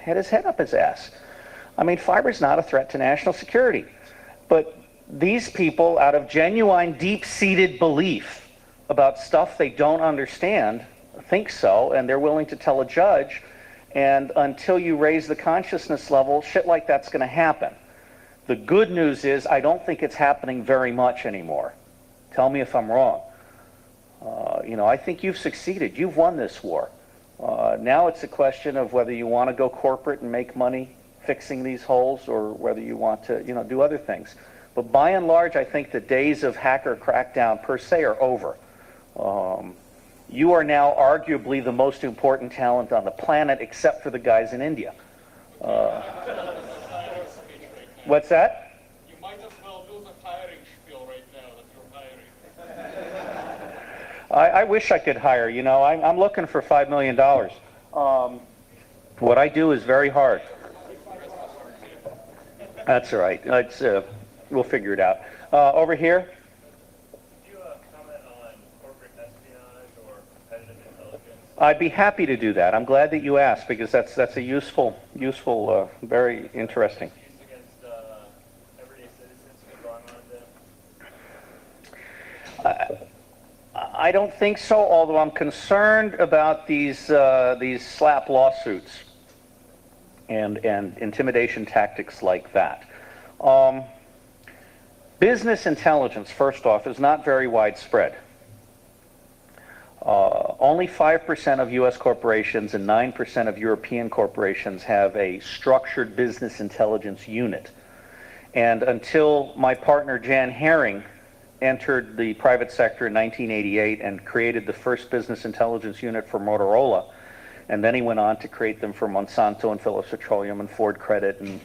had his head up his ass. I mean, fiber's not a threat to national security, but these people, out of genuine, deep-seated belief about stuff they don't understand, think so, and they're willing to tell a judge, and until you raise the consciousness level, shit like that's going to happen. The good news is I don't think it's happening very much anymore. Tell me if I'm wrong. I think you've succeeded. You've won this war. Now it's a question of whether you want to go corporate and make money fixing these holes, or whether you want to, do other things. But by and large, I think the days of hacker crackdown per se are over. You are now arguably the most important talent on the planet, except for the guys in India. What's that? You might as well do the hiring spiel right now that you're hiring. I wish I could hire. I'm looking for $5 million. What I do is very hard. That's all right. We'll figure it out. Over here. Could you comment on corporate espionage or competitive intelligence? I'd be happy to do that. I'm glad that you asked, because that's a useful, very interesting. I don't think so, although I'm concerned about these slap lawsuits and intimidation tactics like that. Business intelligence, first off, is not very widespread. Only 5% of U.S. corporations and 9% of European corporations have a structured business intelligence unit. And until my partner Jan Herring entered the private sector in 1988 and created the first business intelligence unit for Motorola, and then he went on to create them for Monsanto and Phillips Petroleum and Ford Credit and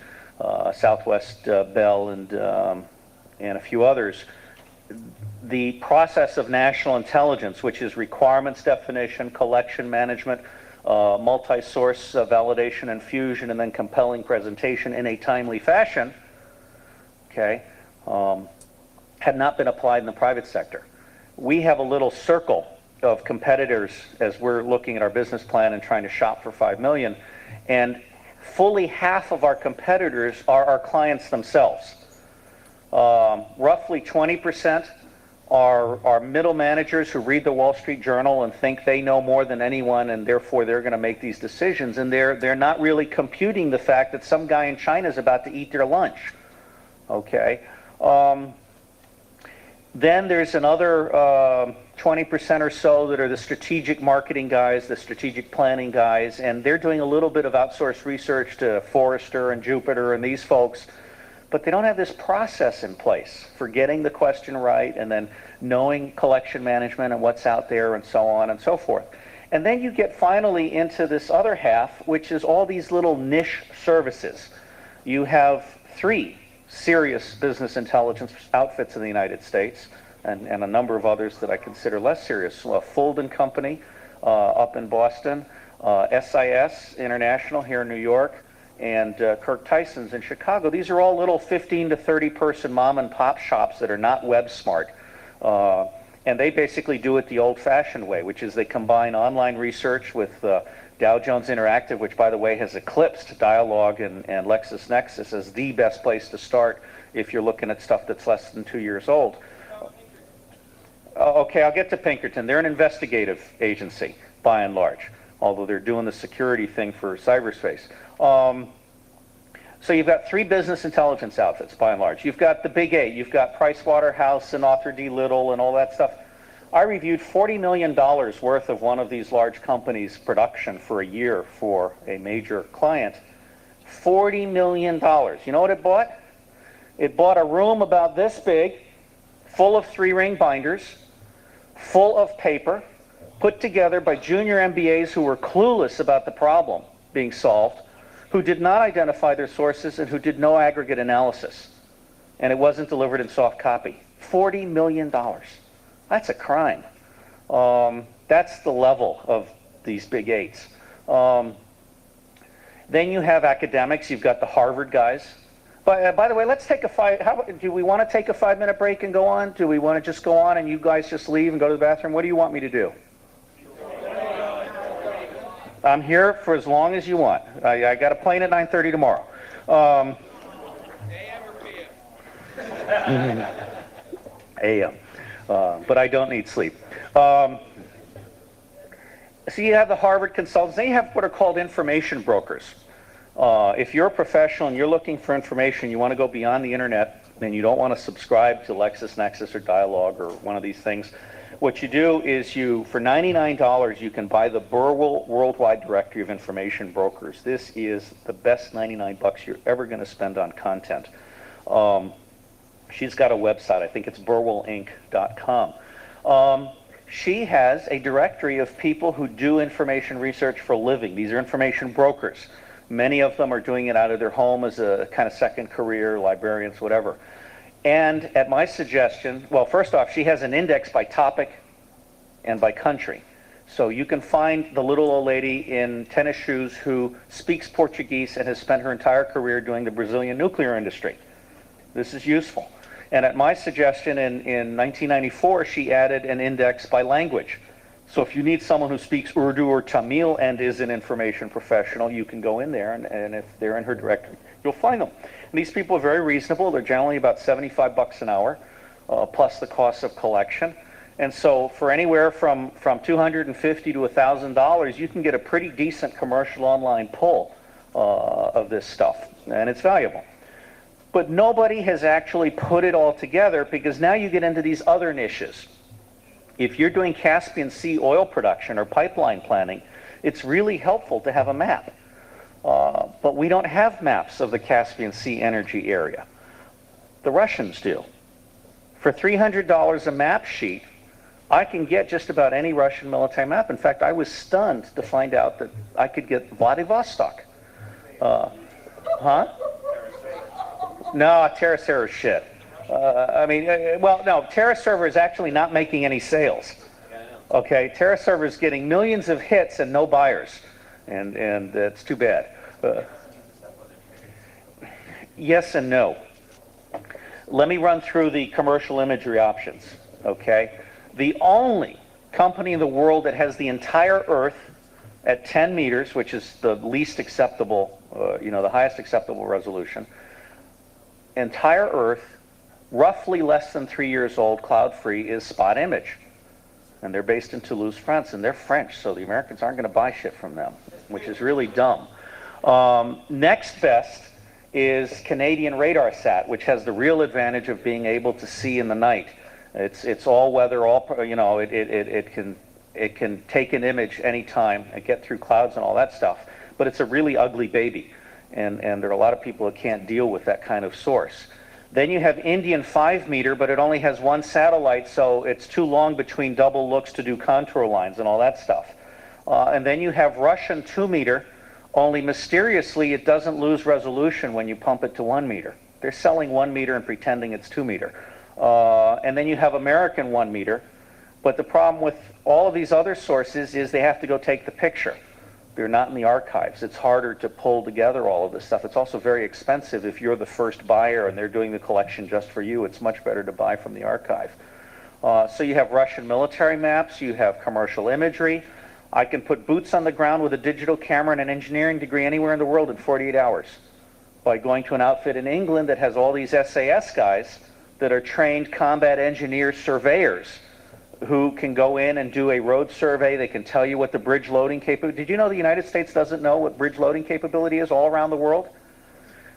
Southwest Bell and a few others. The process of national intelligence, which is requirements definition, collection management, multi-source validation and fusion, and then compelling presentation in a timely fashion, okay, had not been applied in the private sector. We have a little circle of competitors as we're looking at our business plan and trying to shop for $5 million, and fully half of our competitors are our clients themselves. Roughly 20% are middle managers who read the Wall Street Journal and think they know more than anyone, and therefore they're going to make these decisions, and they're not really computing the fact that some guy in China is about to eat their lunch. Okay. Then there's another 20% or so that are the strategic marketing guys, the strategic planning guys, and they're doing a little bit of outsourced research to Forrester and Jupiter and these folks, but they don't have this process in place for getting the question right and then knowing collection management and what's out there and so on and so forth. And then you get finally into this other half, which is all these little niche services. You have 3 serious business intelligence outfits in the United States, and a number of others that I consider less serious. Fulden Company up in Boston, SIS International here in New York, and Kirk Tyson's in Chicago. These are all little 15 to 30 person mom and pop shops that are not web smart. And they basically do it the old-fashioned way, which is they combine online research with Dow Jones Interactive, which, by the way, has eclipsed Dialog and LexisNexis as the best place to start if you're looking at stuff that's less than 2 years old. Okay, I'll get to Pinkerton. They're an investigative agency, by and large, although they're doing the security thing for cyberspace. So you've got 3 business intelligence outfits, by and large. You've got the big 8. You've got Pricewaterhouse and Arthur D. Little and all that stuff. I reviewed $40 million worth of one of these large companies' production for a year for a major client. $40 million. You know what it bought? It bought a room about this big, full of 3-ring binders, full of paper, put together by junior MBAs who were clueless about the problem being solved, who did not identify their sources, and who did no aggregate analysis. And it wasn't delivered in soft copy. $40 million. That's a crime. That's the level of these big 8s. Then you have academics. You've got the Harvard guys. By the way, let's take a do we want to take a 5-minute break and go on? Do we want to just go on and you guys just leave and go to the bathroom? What do you want me to do? I'm here for as long as you want. I got a plane at 9:30 tomorrow. AM or PM? AM. But I don't need sleep. So you have the Harvard consultants. Then you have what are called information brokers. If you're a professional and you're looking for information, you want to go beyond the internet, and you don't want to subscribe to LexisNexis or Dialog or one of these things, what you do is for $99, you can buy the Burwell Worldwide Directory of Information Brokers. This is the best $99 you're ever going to spend on content. She's got a website. I think it's burwellinc.com. She has a directory of people who do information research for a living. These are information brokers. Many of them are doing it out of their home as a kind of second career, librarians, whatever. And at my suggestion, well, first off, she has an index by topic and by country. So you can find the little old lady in tennis shoes who speaks Portuguese and has spent her entire career doing the Brazilian nuclear industry. This is useful. And at my suggestion in 1994, she added an index by language. So if you need someone who speaks Urdu or Tamil and is an information professional, you can go in there, and if they're in her directory, you'll find them. And these people are very reasonable. They're generally about $75 an hour, plus the cost of collection. And so for anywhere from $250 to $1,000, you can get a pretty decent commercial online pull of this stuff, and it's valuable. But nobody has actually put it all together, because now you get into these other niches. If you're doing Caspian Sea oil production or pipeline planning, it's really helpful to have a map. But we don't have maps of the Caspian Sea energy area. The Russians do. For $300 a map sheet, I can get just about any Russian military map. In fact, I was stunned to find out that I could get Vladivostok. No, TerraServer is shit. Well, no, TerraServer is actually not making any sales. Okay, TerraServer is getting millions of hits and no buyers, and it's too bad. Yes and no. Let me run through the commercial imagery options. Okay, the only company in the world that has the entire Earth at 10 meters, which is the least acceptable, the highest acceptable resolution, entire Earth, roughly less than 3 years old, cloud-free, is Spot Image. And they're based in Toulouse, France, and they're French, so the Americans aren't going to buy shit from them, which is really dumb. Next best is Canadian RadarSat, which has the real advantage of being able to see in the night. It's all weather, it can take an image anytime and get through clouds and all that stuff, but it's a really ugly baby, and there are a lot of people that can't deal with that kind of source. Then you have Indian 5 meter, but it only has one satellite, so it's too long between double looks to do contour lines and all that stuff. And then you have Russian 2 meter, only mysteriously it doesn't lose resolution when you pump it to 1 meter. They're selling 1 meter and pretending it's 2 meter. And then you have American 1 meter, but the problem with all of these other sources is they have to go take the picture. They're not in the archives. It's harder to pull together all of this stuff. It's also very expensive if you're the first buyer and they're doing the collection just for you. It's much better to buy from the archive. So you have Russian military maps. You have commercial imagery. I can put boots on the ground with a digital camera and an engineering degree anywhere in the world in 48 hours by going to an outfit in England that has all these SAS guys that are trained combat engineer surveyors who can go in and do a road survey. They can tell you what the bridge loading capability. Did you know the United States doesn't know what bridge loading capability is all around the world?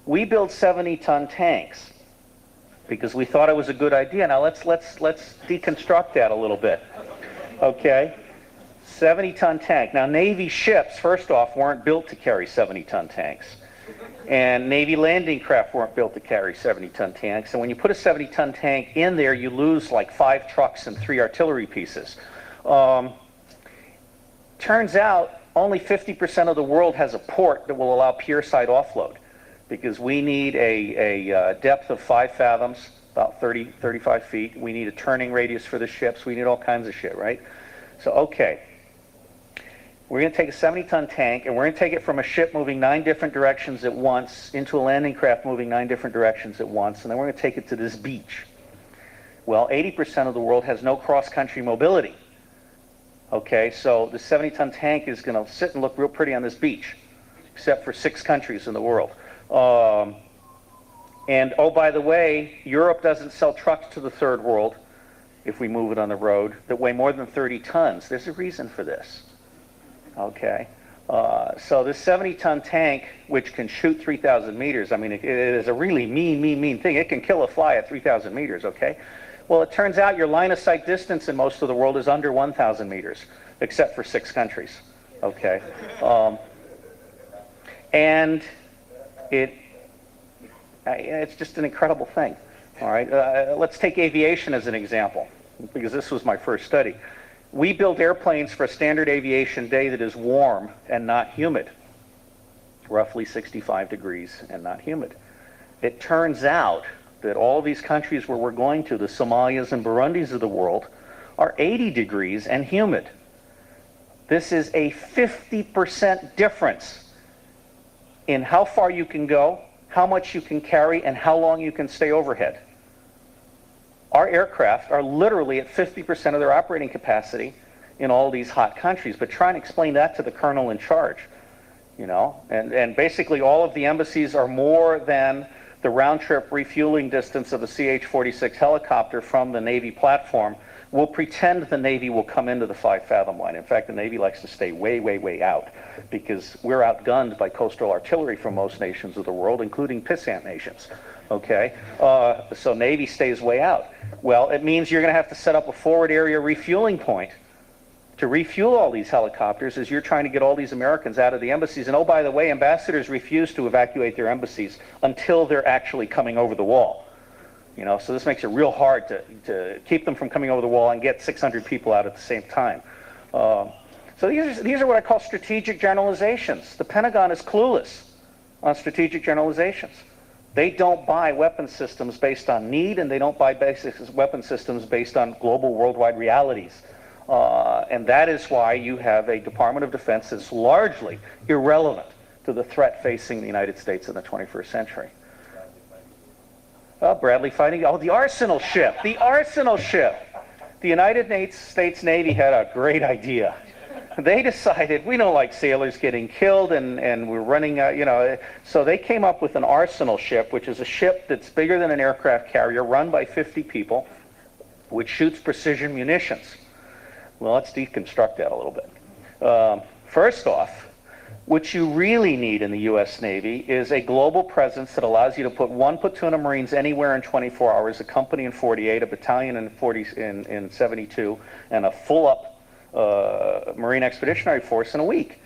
We built 70-ton tanks because we thought it was a good idea. Now let's deconstruct that a little bit. Okay? 70-ton tank. Now Navy ships, first off, weren't built to carry 70-ton tanks. And Navy landing craft weren't built to carry 70-ton tanks. And when you put a 70-ton tank in there, you lose like 5 trucks and 3 artillery pieces. Turns out only 50% of the world has a port that will allow pier-side offload, because we need a depth of 5 fathoms, about 35 feet. We need a turning radius for the ships. We need all kinds of shit, right? So, okay. We're going to take a 70-ton tank, and we're going to take it from a ship moving 9 different directions at once into a landing craft moving 9 different directions at once, and then we're going to take it to this beach. Well, 80% of the world has no cross-country mobility. Okay, so the 70-ton tank is going to sit and look real pretty on this beach, except for 6 countries in the world. And, oh, by the way, Europe doesn't sell trucks to the third world, if we move it on the road, that weigh more than 30 tons. There's a reason for this. Okay, so this 70-ton tank, which can shoot 3,000 meters, I mean, it is a really mean thing. It can kill a fly at 3,000 meters, okay? Well, it turns out your line of sight distance in most of the world is under 1,000 meters, except for 6 countries, okay? And it's just an incredible thing, all right? Let's take aviation as an example, because this was my first study. We build airplanes for a standard aviation day that is warm and not humid, roughly 65 degrees and not humid. It turns out that all these countries where we're going to, the Somalias and Burundis of the world, are 80 degrees and humid. This is a 50% difference in how far you can go, how much you can carry, and how long you can stay overhead. Our aircraft are literally at 50% of their operating capacity in all these hot countries. But try and explain that to the colonel in charge, you know. And basically all of the embassies are more than the round-trip refueling distance of the CH-46 helicopter from the Navy platform. We'll pretend the Navy will come into the 5-fathom line. In fact, the Navy likes to stay way, way, way out, because we're outgunned by coastal artillery from most nations of the world, including pissant nations. Okay, so Navy stays way out. Well, it means you're going to have to set up a forward area refueling point to refuel all these helicopters as you're trying to get all these Americans out of the embassies. And oh, by the way, ambassadors refuse to evacuate their embassies until they're actually coming over the wall. You know, so this makes it real hard to keep them from coming over the wall and get 600 people out at the same time. So these are what I call strategic generalizations. The Pentagon is clueless on strategic generalizations. They don't buy weapon systems based on need, and they don't buy basic weapon systems based on global worldwide realities. And that is why you have a Department of Defense that's largely irrelevant to the threat facing the United States in the 21st century. Bradley fighting, oh, the Arsenal ship, the Arsenal ship. The United States Navy had a great idea. They decided, we don't like sailors getting killed, and we're running out, you know, so they came up with an Arsenal ship, which is a ship that's bigger than an aircraft carrier, run by 50 people, which shoots precision munitions. Well, let's deconstruct that a little bit. First off, what you really need in the U.S. Navy is a global presence that allows you to put 1 platoon of Marines anywhere in 24 hours, a company in 48, a battalion in 72, and a full-up Marine Expeditionary Force in a week.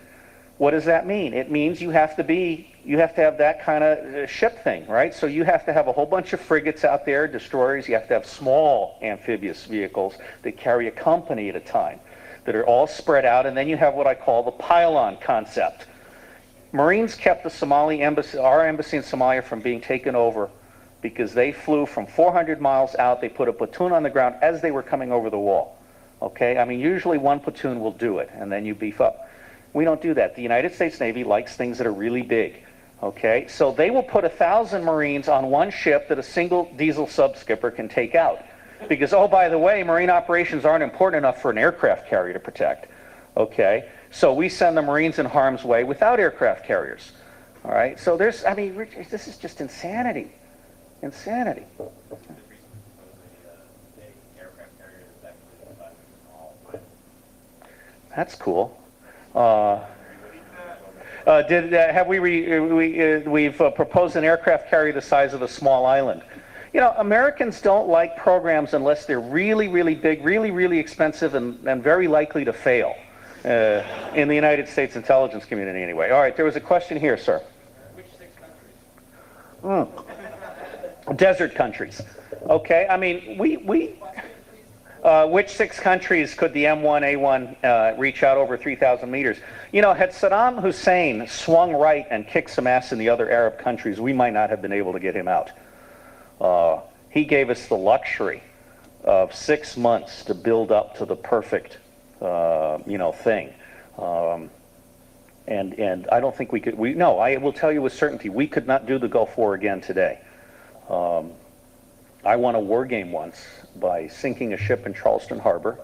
What does that mean? It means you have to have that kind of ship thing, right? So you have to have a whole bunch of frigates out there, destroyers. You have to have small amphibious vehicles that carry a company at a time, that are all spread out, and then you have what I call the pylon concept. Marines kept the Somali embassy, our embassy in Somalia, from being taken over because they flew from 400 miles out. They put a platoon on the ground as they were coming over the wall. Okay, I mean, usually 1 platoon will do it, and then you beef up. We don't do that. The United States Navy likes things that are really big. Okay, so they will put 1,000 Marines on 1 ship that a single diesel sub-skipper can take out. Because, oh, by the way, Marine operations aren't important enough for an aircraft carrier to protect. Okay, so we send the Marines in harm's way without aircraft carriers. All right, so there's, I mean, this is just insanity. Insanity. That's cool. We've proposed an aircraft carrier the size of a small island. You know, Americans don't like programs unless they're really, really big, really, really expensive, and very likely to fail. In the United States intelligence community, anyway. All right, there was a question here, sir. Which 6 countries? Desert countries. Okay, I mean, which 6 countries could the M1A1 reach out over 3,000 meters? You know, had Saddam Hussein swung right and kicked some ass in the other Arab countries, we might not have been able to get him out. He gave us the luxury of 6 months to build up to the perfect, thing. And I don't think we could. No, I will tell you with certainty, we could not do the Gulf War again today. I won a war game once by sinking a ship in Charleston Harbor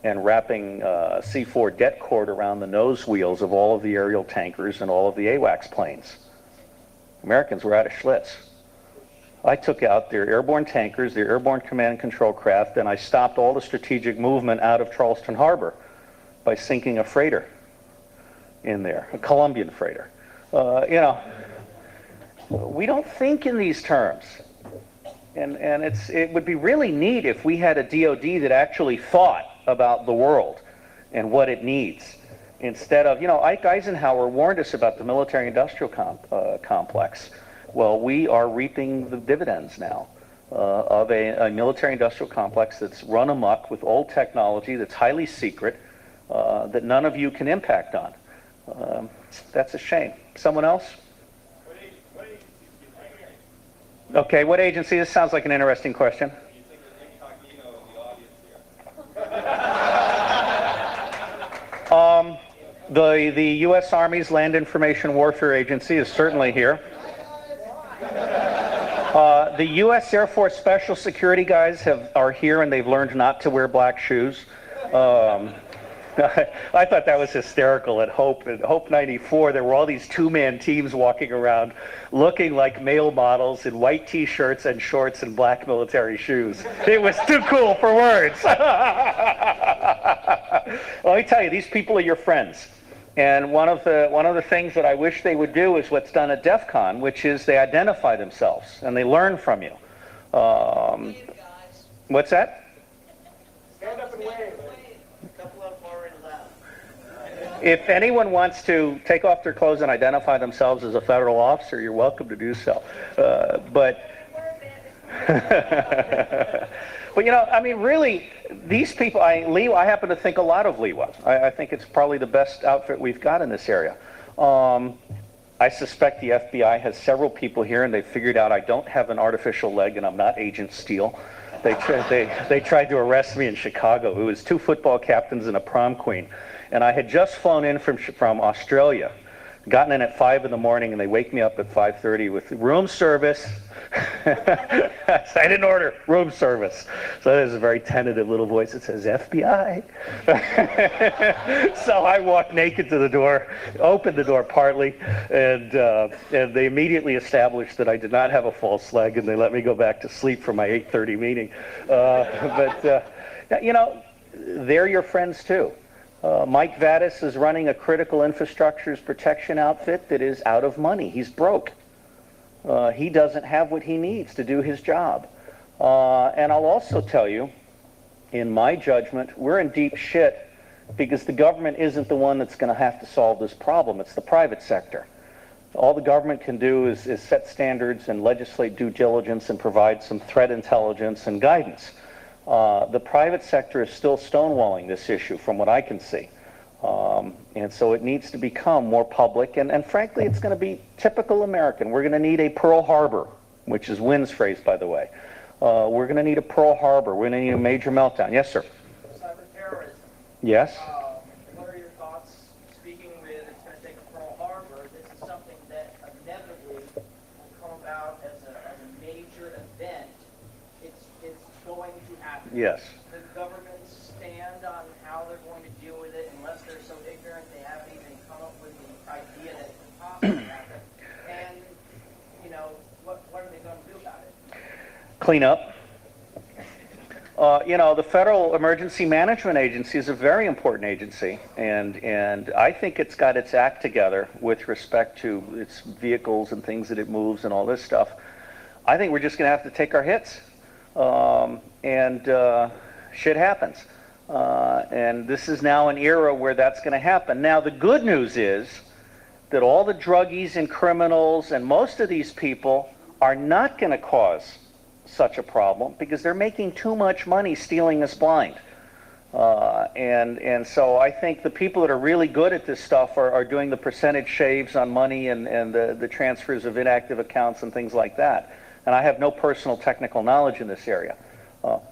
and wrapping C4 det cord around the nose wheels of all of the aerial tankers and all of the AWACS planes. Americans were out of Schlitz. I took out their airborne tankers, their airborne command and control craft, and I stopped all the strategic movement out of Charleston Harbor by sinking a freighter in there, a Colombian freighter. We don't think in these terms. And it would be really neat if we had a DOD that actually thought about the world and what it needs. Instead of, Ike Eisenhower warned us about the military-industrial complex. Well, we are reaping the dividends now of a military-industrial complex that's run amok with old technology that's highly secret, that none of you can impact on. That's a shame. Someone else? Okay, what agency? This sounds like an interesting question. The U.S. Army's Land Information Warfare Agency is certainly here. The U.S. Air Force Special Security guys are here, and they've learned not to wear black shoes. I thought that was hysterical at Hope. At Hope 94, there were all these two-man teams walking around looking like male models in white T-shirts and shorts and black military shoes. It was too cool for words. Let me tell you, these people are your friends. And one of the things that I wish they would do is what's done at DEF CON, which is they identify themselves and they learn from you. What's that? Stand up and wave. If anyone wants to take off their clothes and identify themselves as a federal officer, you're welcome to do so. But I mean, really, these people, I happen to think a lot of LEWA. I think it's probably the best outfit we've got in this area. I suspect the FBI has several people here, and they figured out I don't have an artificial leg and I'm not Agent Steele. They tried to arrest me in Chicago. It was 2 football captains and a prom queen. And I had just flown in from Australia, gotten in at 5 in the morning, and they wake me up at 5:30 with room service. I didn't order room service. So there's a very tentative little voice that says, FBI. So I walked naked to the door, opened the door partly, and they immediately established that I did not have a false leg, and they let me go back to sleep for my 8:30 meeting. They're your friends too. Mike Vadas is running a critical infrastructures protection outfit that is out of money. He's broke. He doesn't have what he needs to do his job. And I'll also tell you, in my judgment, we're in deep shit because the government isn't the one that's going to have to solve this problem. It's the private sector. All the government can do is set standards and legislate due diligence and provide some threat intelligence and guidance. The private sector is still stonewalling this issue from what I can see. And so it needs to become more public. And frankly, it's going to be typical American. We're going to need a Pearl Harbor, which is Wynn's phrase, by the way. We're going to need a Pearl Harbor. We're going to need a major meltdown. Yes, sir? Cyber terrorism. Yes? What are your thoughts, speaking with, it's going to take a Pearl Harbor, this is something that inevitably will come about as a major event. It's going to happen. Yes. The governments stand on how they're going to deal with it unless they're so ignorant they haven't even come up with the idea that it could possibly happen. And, what are they going to do about it? Clean up. You know, the Federal Emergency Management Agency is a very important agency, and I think it's got its act together with respect to its vehicles and things that it moves and all this stuff. I think we're just going to have to take our hits, and shit happens. And this is now an era where that's going to happen. Now, the good news is that all the druggies and criminals and most of these people are not going to cause such a problem because they're making too much money stealing us blind. And so I think the people that are really good at this stuff are doing the percentage shaves on money and the transfers of inactive accounts and things like that. And I have no personal technical knowledge in this area. Well,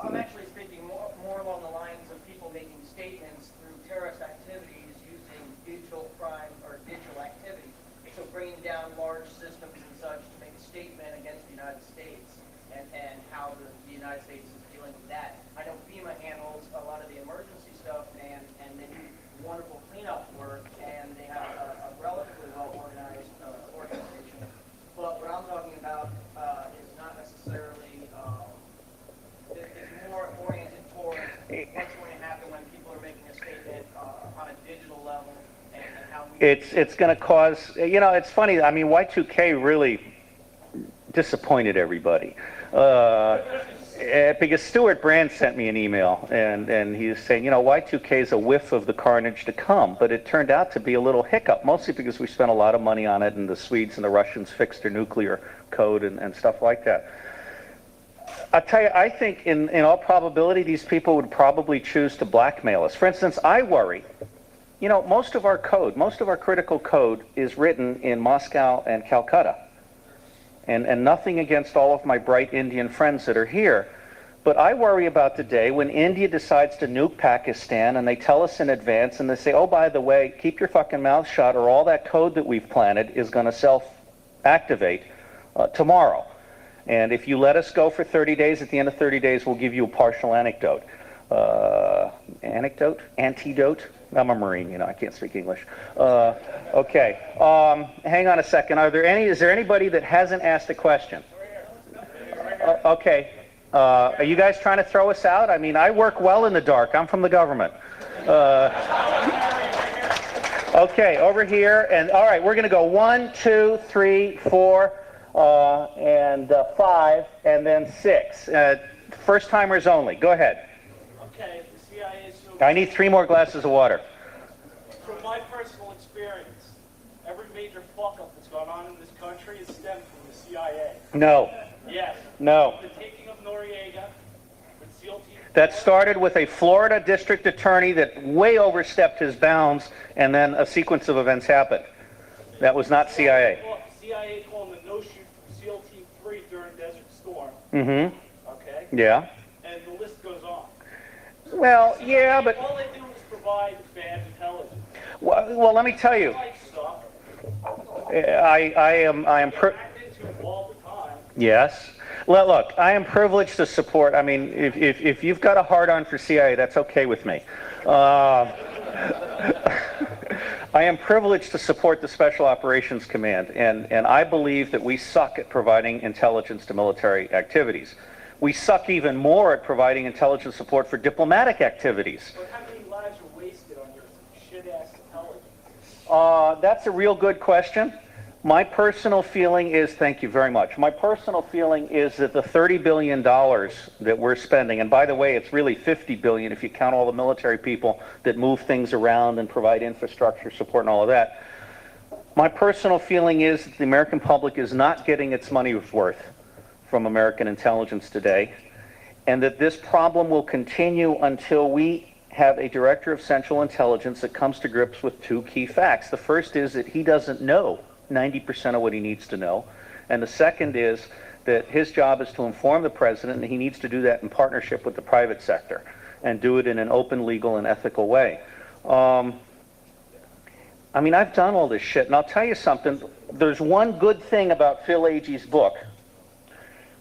I'm actually speaking more along the lines of people making statements through terrorist activities using digital crime or digital activity. So bringing down large systems and such to make a statement against the United States and how the United States is dealing with that. I know FEMA handles a lot of the emergency stuff and they do wonderful cleanup work and they have a relatively well-organized organization. But what I'm talking about is not necessarily, it's more oriented towards what's going to happen when people are making a statement on a digital level and how we... It's going to cause, you know, it's funny, I mean, Y2K really disappointed everybody. Because Stuart Brand sent me an email, and he was saying, you know, Y2K is a whiff of the carnage to come, but it turned out to be a little hiccup, mostly because we spent a lot of money on it, and the Swedes and the Russians fixed their nuclear code and stuff like that. I'll tell you, I think in all probability, these people would probably choose to blackmail us. For instance, I worry, you know, most of our code, most of our critical code is written in Moscow and Calcutta. And nothing against all of my bright Indian friends that are here, but I worry about the day when India decides to nuke Pakistan and they tell us in advance and they say, oh, by the way, keep your fucking mouth shut or all that code that we've planted is going to self-activate tomorrow. And if you let us go for 30 days, at the end of 30 days, we'll give you a partial antidote. Antidote? I'm a Marine, you know, I can't speak English. Okay, hang on a second. Is there anybody that hasn't asked a question? Okay, are you guys trying to throw us out? I mean, I work well in the dark. I'm from the government. Okay, over here, and all right, we're going to go 1, 2, 3, 4, and 5, and then 6. First timers only. Go ahead. Okay, the CIA is so... I need 3 more glasses of water. From my personal experience, every major fuck-up that's gone on in this country is stemmed from the CIA. No. Yes. No. The taking of Noriega, with SEAL Team... That started with a Florida district attorney that way overstepped his bounds, and then a sequence of events happened. That was not CIA. CIA called the no-shoot from SEAL Team 3 during Desert Storm. Mm-hmm. Okay? Yeah. And the list goes on. Well, yeah, but... All they do is provide bad intelligence. Well, let me tell you. I am... Yes. Well, look, I am privileged to support... I mean, if you've got a hard-on for CIA, that's okay with me. I am privileged to support the Special Operations Command, and I believe that we suck at providing intelligence to military activities. We suck even more at providing intelligence support for diplomatic activities. But how many lives are wasted on your shit-ass intelligence? That's a real good question. My personal feeling is, thank you very much, my personal feeling is that the $30 billion that we're spending, and by the way, it's really $50 billion if you count all the military people that move things around and provide infrastructure support and all of that. My personal feeling is that the American public is not getting its money's worth from American intelligence today, and that this problem will continue until we have a director of central intelligence that comes to grips with 2 key facts. The first is that he doesn't know 90% of what he needs to know, and the second is that his job is to inform the president, and he needs to do that in partnership with the private sector and do it in an open, legal, and ethical way. I mean, I've done all this shit, and I'll tell you something. There's one good thing about Phil Agee's book,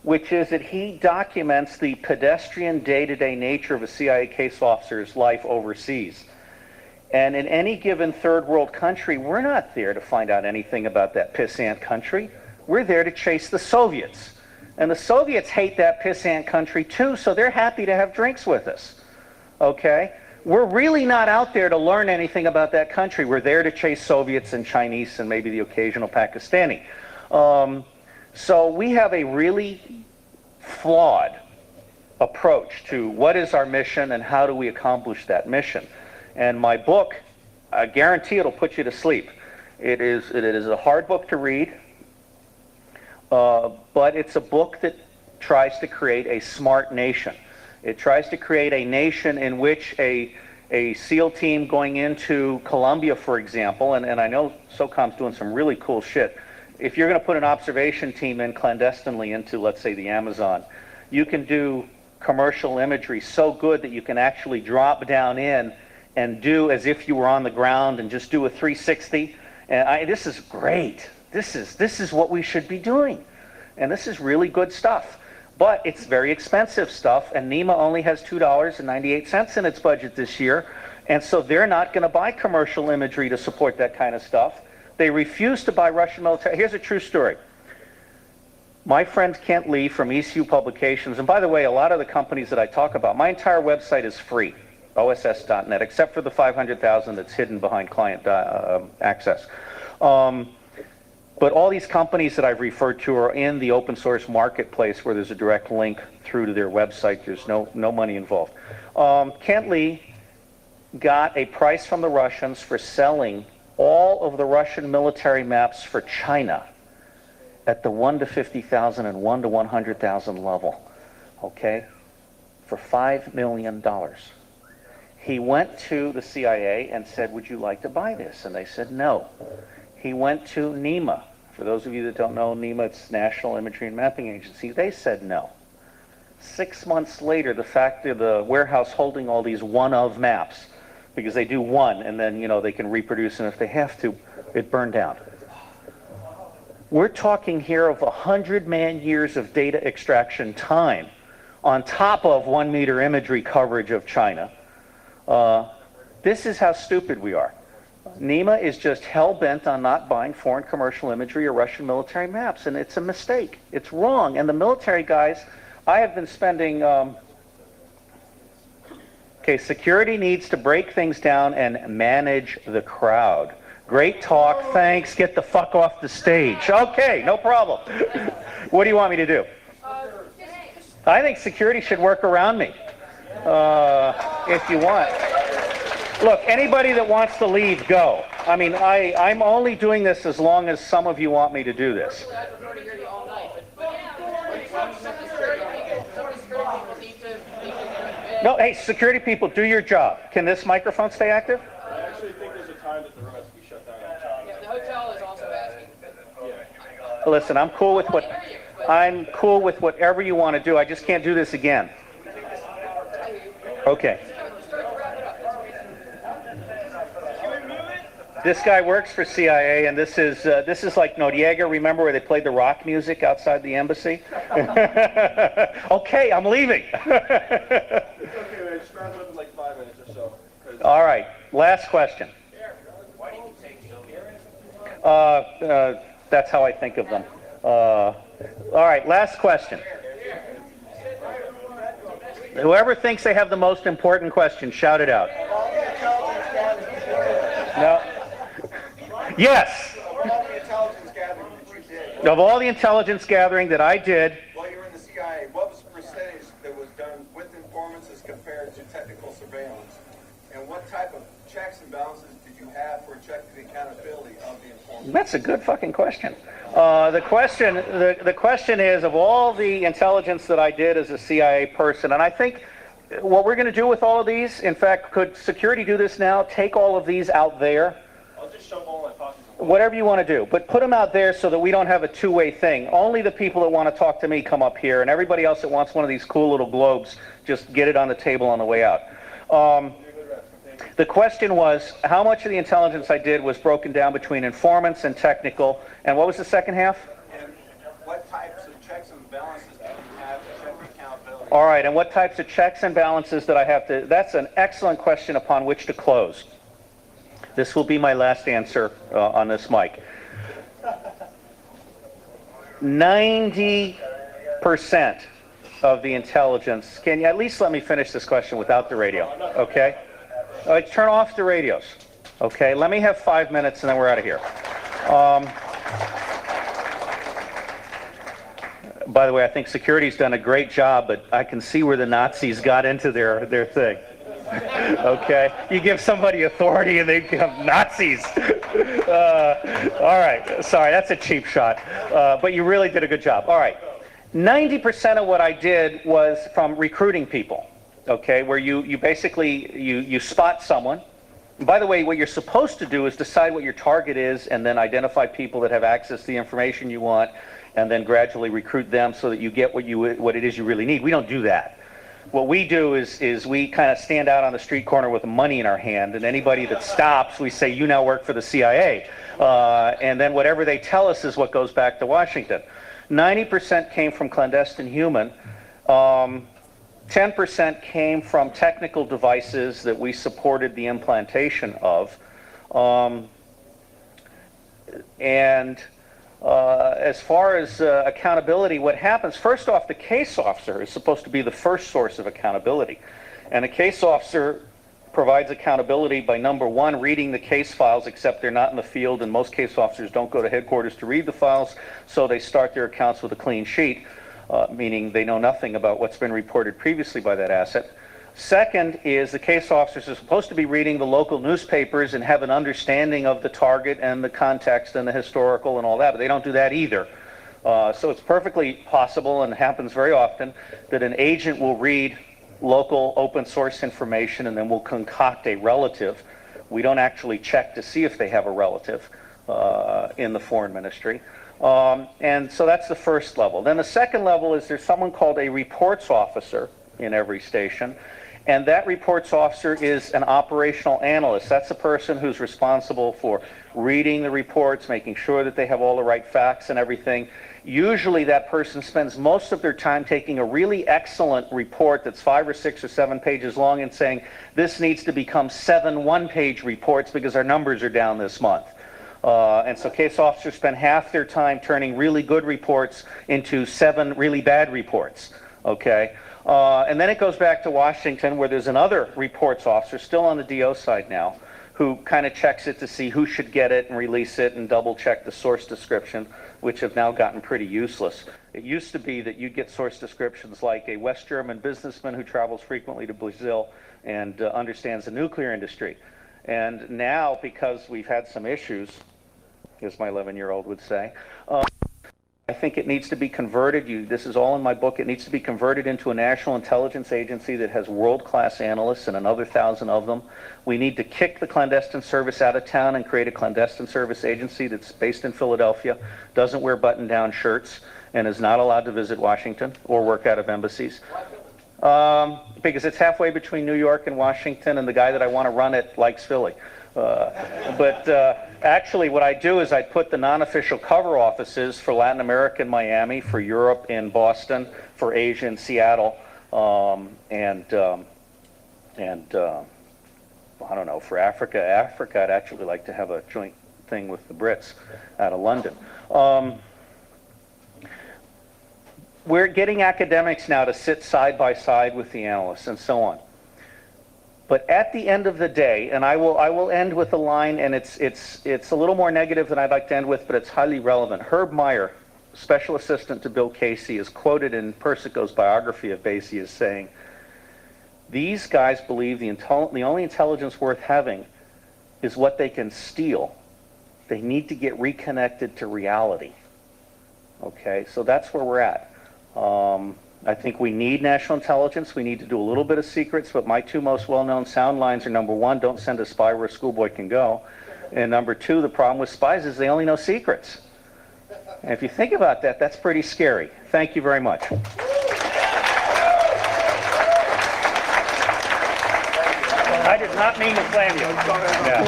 which is that he documents the pedestrian day-to-day nature of a CIA case officer's life overseas. And in any given third world country, we're not there to find out anything about that pissant country. We're there to chase the Soviets. And the Soviets hate that pissant country too, so they're happy to have drinks with us. Okay? We're really not out there to learn anything about that country. We're there to chase Soviets and Chinese and maybe the occasional Pakistani. So we have a really flawed approach to what is our mission and how do we accomplish that mission. And my book, I guarantee it'll put you to sleep. It is a hard book to read, but it's a book that tries to create a smart nation. It tries to create a nation in which a SEAL team going into Colombia, for example, and I know SOCOM's doing some really cool shit. If you're going to put an observation team in clandestinely into, let's say, the Amazon, you can do commercial imagery so good that you can actually drop down in and do as if you were on the ground and just do a 360. And this is great. This is what we should be doing. And this is really good stuff. But it's very expensive stuff, and NEMA only has $2.98 in its budget this year, and so they're not going to buy commercial imagery to support that kind of stuff. They refuse to buy Russian military. Here's a true story. My friend Kent Lee from ECU Publications, and by the way, a lot of the companies that I talk about, my entire website is free, oss.net, except for the 500,000 that's hidden behind client access. But all these companies that I've referred to are in the open source marketplace where there's a direct link through to their website. There's no money involved. Kent Lee got a price from the Russians for selling all of the Russian military maps for China at the 1 to 50,000 and 1 to 100,000 level, okay, for $5 million. He went to the CIA and said, would you like to buy this? And they said no. He went to NEMA. For those of you that don't know, NEMA, it's National Imagery and Mapping Agency. They said no. 6 months later, the fact that the warehouse holding all these one-of maps, because they do one, and then, they can reproduce them if they have to, it burned down. We're talking here of 100 man-years of data extraction time on top of 1 meter imagery coverage of China. This is how stupid we are. NEMA is just hell-bent on not buying foreign commercial imagery or Russian military maps, and it's a mistake. It's wrong. And the military guys, I have been spending... Okay, security needs to break things down and manage the crowd. Great talk, thanks, get the fuck off the stage. Okay, no problem. What do you want me to do? I think security should work around me, if you want. Look, anybody that wants to leave, go. I mean, I'm only doing this as long as some of you want me to do this. No, hey, security people, do your job. Can this microphone stay active? I actually think there's a time that the room has to be shut down. Yeah, the hotel is also asking. Listen, I'm cool with whatever you want to do. I just can't do this again. Okay. This guy works for CIA, and this is like Noriega. Remember where they played the rock music outside the embassy? Okay, I'm leaving. It's okay, man. Just round it up in like 5 minutes or so. All right, last question. Why do you take so That's how I think of them. All right, last question. Whoever thinks they have the most important question, shout it out. No. Yes. Of all the intelligence gathering that I did. While you were in the CIA, what was the percentage that was done with informants as compared to technical surveillance? And what type of checks and balances did you have for checking the accountability of the informant? That's a good fucking question. The question is, of all the intelligence that I did as a CIA person, and I think what we're going to do with all of these, in fact, could security do this now? Take all of these out there? I'll just shove all my pockets. Whatever you want to do, but put them out there so that we don't have a two-way thing. Only the people that want to talk to me come up here, and everybody else that wants one of these cool little globes, just get it on the table on the way out. The question was, how much of the intelligence I did was broken down between informants and technical, and what was the second half? And what types of checks and balances do you have to check the accountability? All right, and what types of checks and balances that I have to... That's an excellent question upon which to close. This will be my last answer on this mic. 90% 90% of the intelligence, can you at least let me finish this question without the radio, okay? All right, turn off the radios, okay? Let me have 5 minutes and then we're out of here. By the way, I think security's done a great job, but I can see where the Nazis got into their thing. Okay? You give somebody authority and they become Nazis. All right. Sorry, that's a cheap shot. But you really did a good job. All right. 90% of what I did was from recruiting people. Okay? Where you basically, you spot someone. And by the way, what you're supposed to do is decide what your target is and then identify people that have access to the information you want, and then gradually recruit them so that you get what it is you really need. We don't do that. What we do is we kind of stand out on the street corner with money in our hand, and anybody that stops, we say, you now work for the CIA. And then whatever they tell us is what goes back to Washington. 90% came from clandestine human. 10% came from technical devices that we supported the implantation of. As far as accountability, what happens, first off, the case officer is supposed to be the first source of accountability. And a case officer provides accountability by, number one, reading the case files, except they're not in the field, and most case officers don't go to headquarters to read the files, so they start their accounts with a clean sheet, meaning they know nothing about what's been reported previously by that asset. Second is the case officers are supposed to be reading the local newspapers and have an understanding of the target and the context and the historical and all that, but they don't do that either. So it's perfectly possible, and happens very often, that an agent will read local open source information and then will concoct a relative. We don't actually check to see if they have a relative in the foreign ministry. And so that's the first level. Then the second level is there's someone called a reports officer in every station. And that reports officer is an operational analyst. That's the person who's responsible for reading the reports, making sure that they have all the right facts and everything. Usually that person spends most of their time taking a really excellent report that's 5 or 6 or 7 pages long and saying, this needs to become 7 one-page reports because our numbers are down this month. And so case officers spend half their time turning really good reports into 7 really bad reports. Okay? And then it goes back to Washington, where there's another reports officer, still on the DO side now, who kind of checks it to see who should get it and release it and double check the source description, which have now gotten pretty useless. It used to be that you'd get source descriptions like a West German businessman who travels frequently to Brazil and understands the nuclear industry. And now, because we've had some issues, as my 11-year-old would say, I think it needs to be converted. This is all in my book. It needs to be converted into a national intelligence agency that has world-class analysts and another 1,000 of them. We need to kick the clandestine service out of town and create a clandestine service agency that's based in Philadelphia, doesn't wear button-down shirts, and is not allowed to visit Washington or work out of embassies. Because it's halfway between New York and Washington, and the guy that I want to run it likes Philly. Actually, what I do is I put the non-official cover offices for Latin America in Miami, for Europe in Boston, for Asia in Seattle, and I don't know, for Africa, I'd actually like to have a joint thing with the Brits out of London. We're getting academics now to sit side by side with the analysts and so on. But at the end of the day, and I will end with a line, and it's a little more negative than I'd like to end with, but it's highly relevant. Herb Meyer, special assistant to Bill Casey, is quoted in Persico's biography of Casey as saying, these guys believe the only intelligence worth having is what they can steal. They need to get reconnected to reality. Okay, so that's where we're at. I think we need national intelligence. We need to do a little bit of secrets, but my 2 most well-known sound lines are, number 1, don't send a spy where a schoolboy can go. And number 2, the problem with spies is they only know secrets. And if you think about that, that's pretty scary. Thank you very much. I did not mean to slam you. Yeah.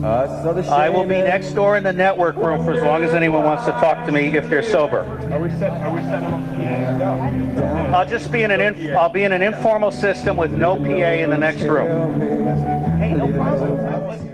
I will be next door in the network room for as long as anyone wants to talk to me if they're sober. Are we set up? I'll just be in an informal system with no PA in the next room. Hey, no problem.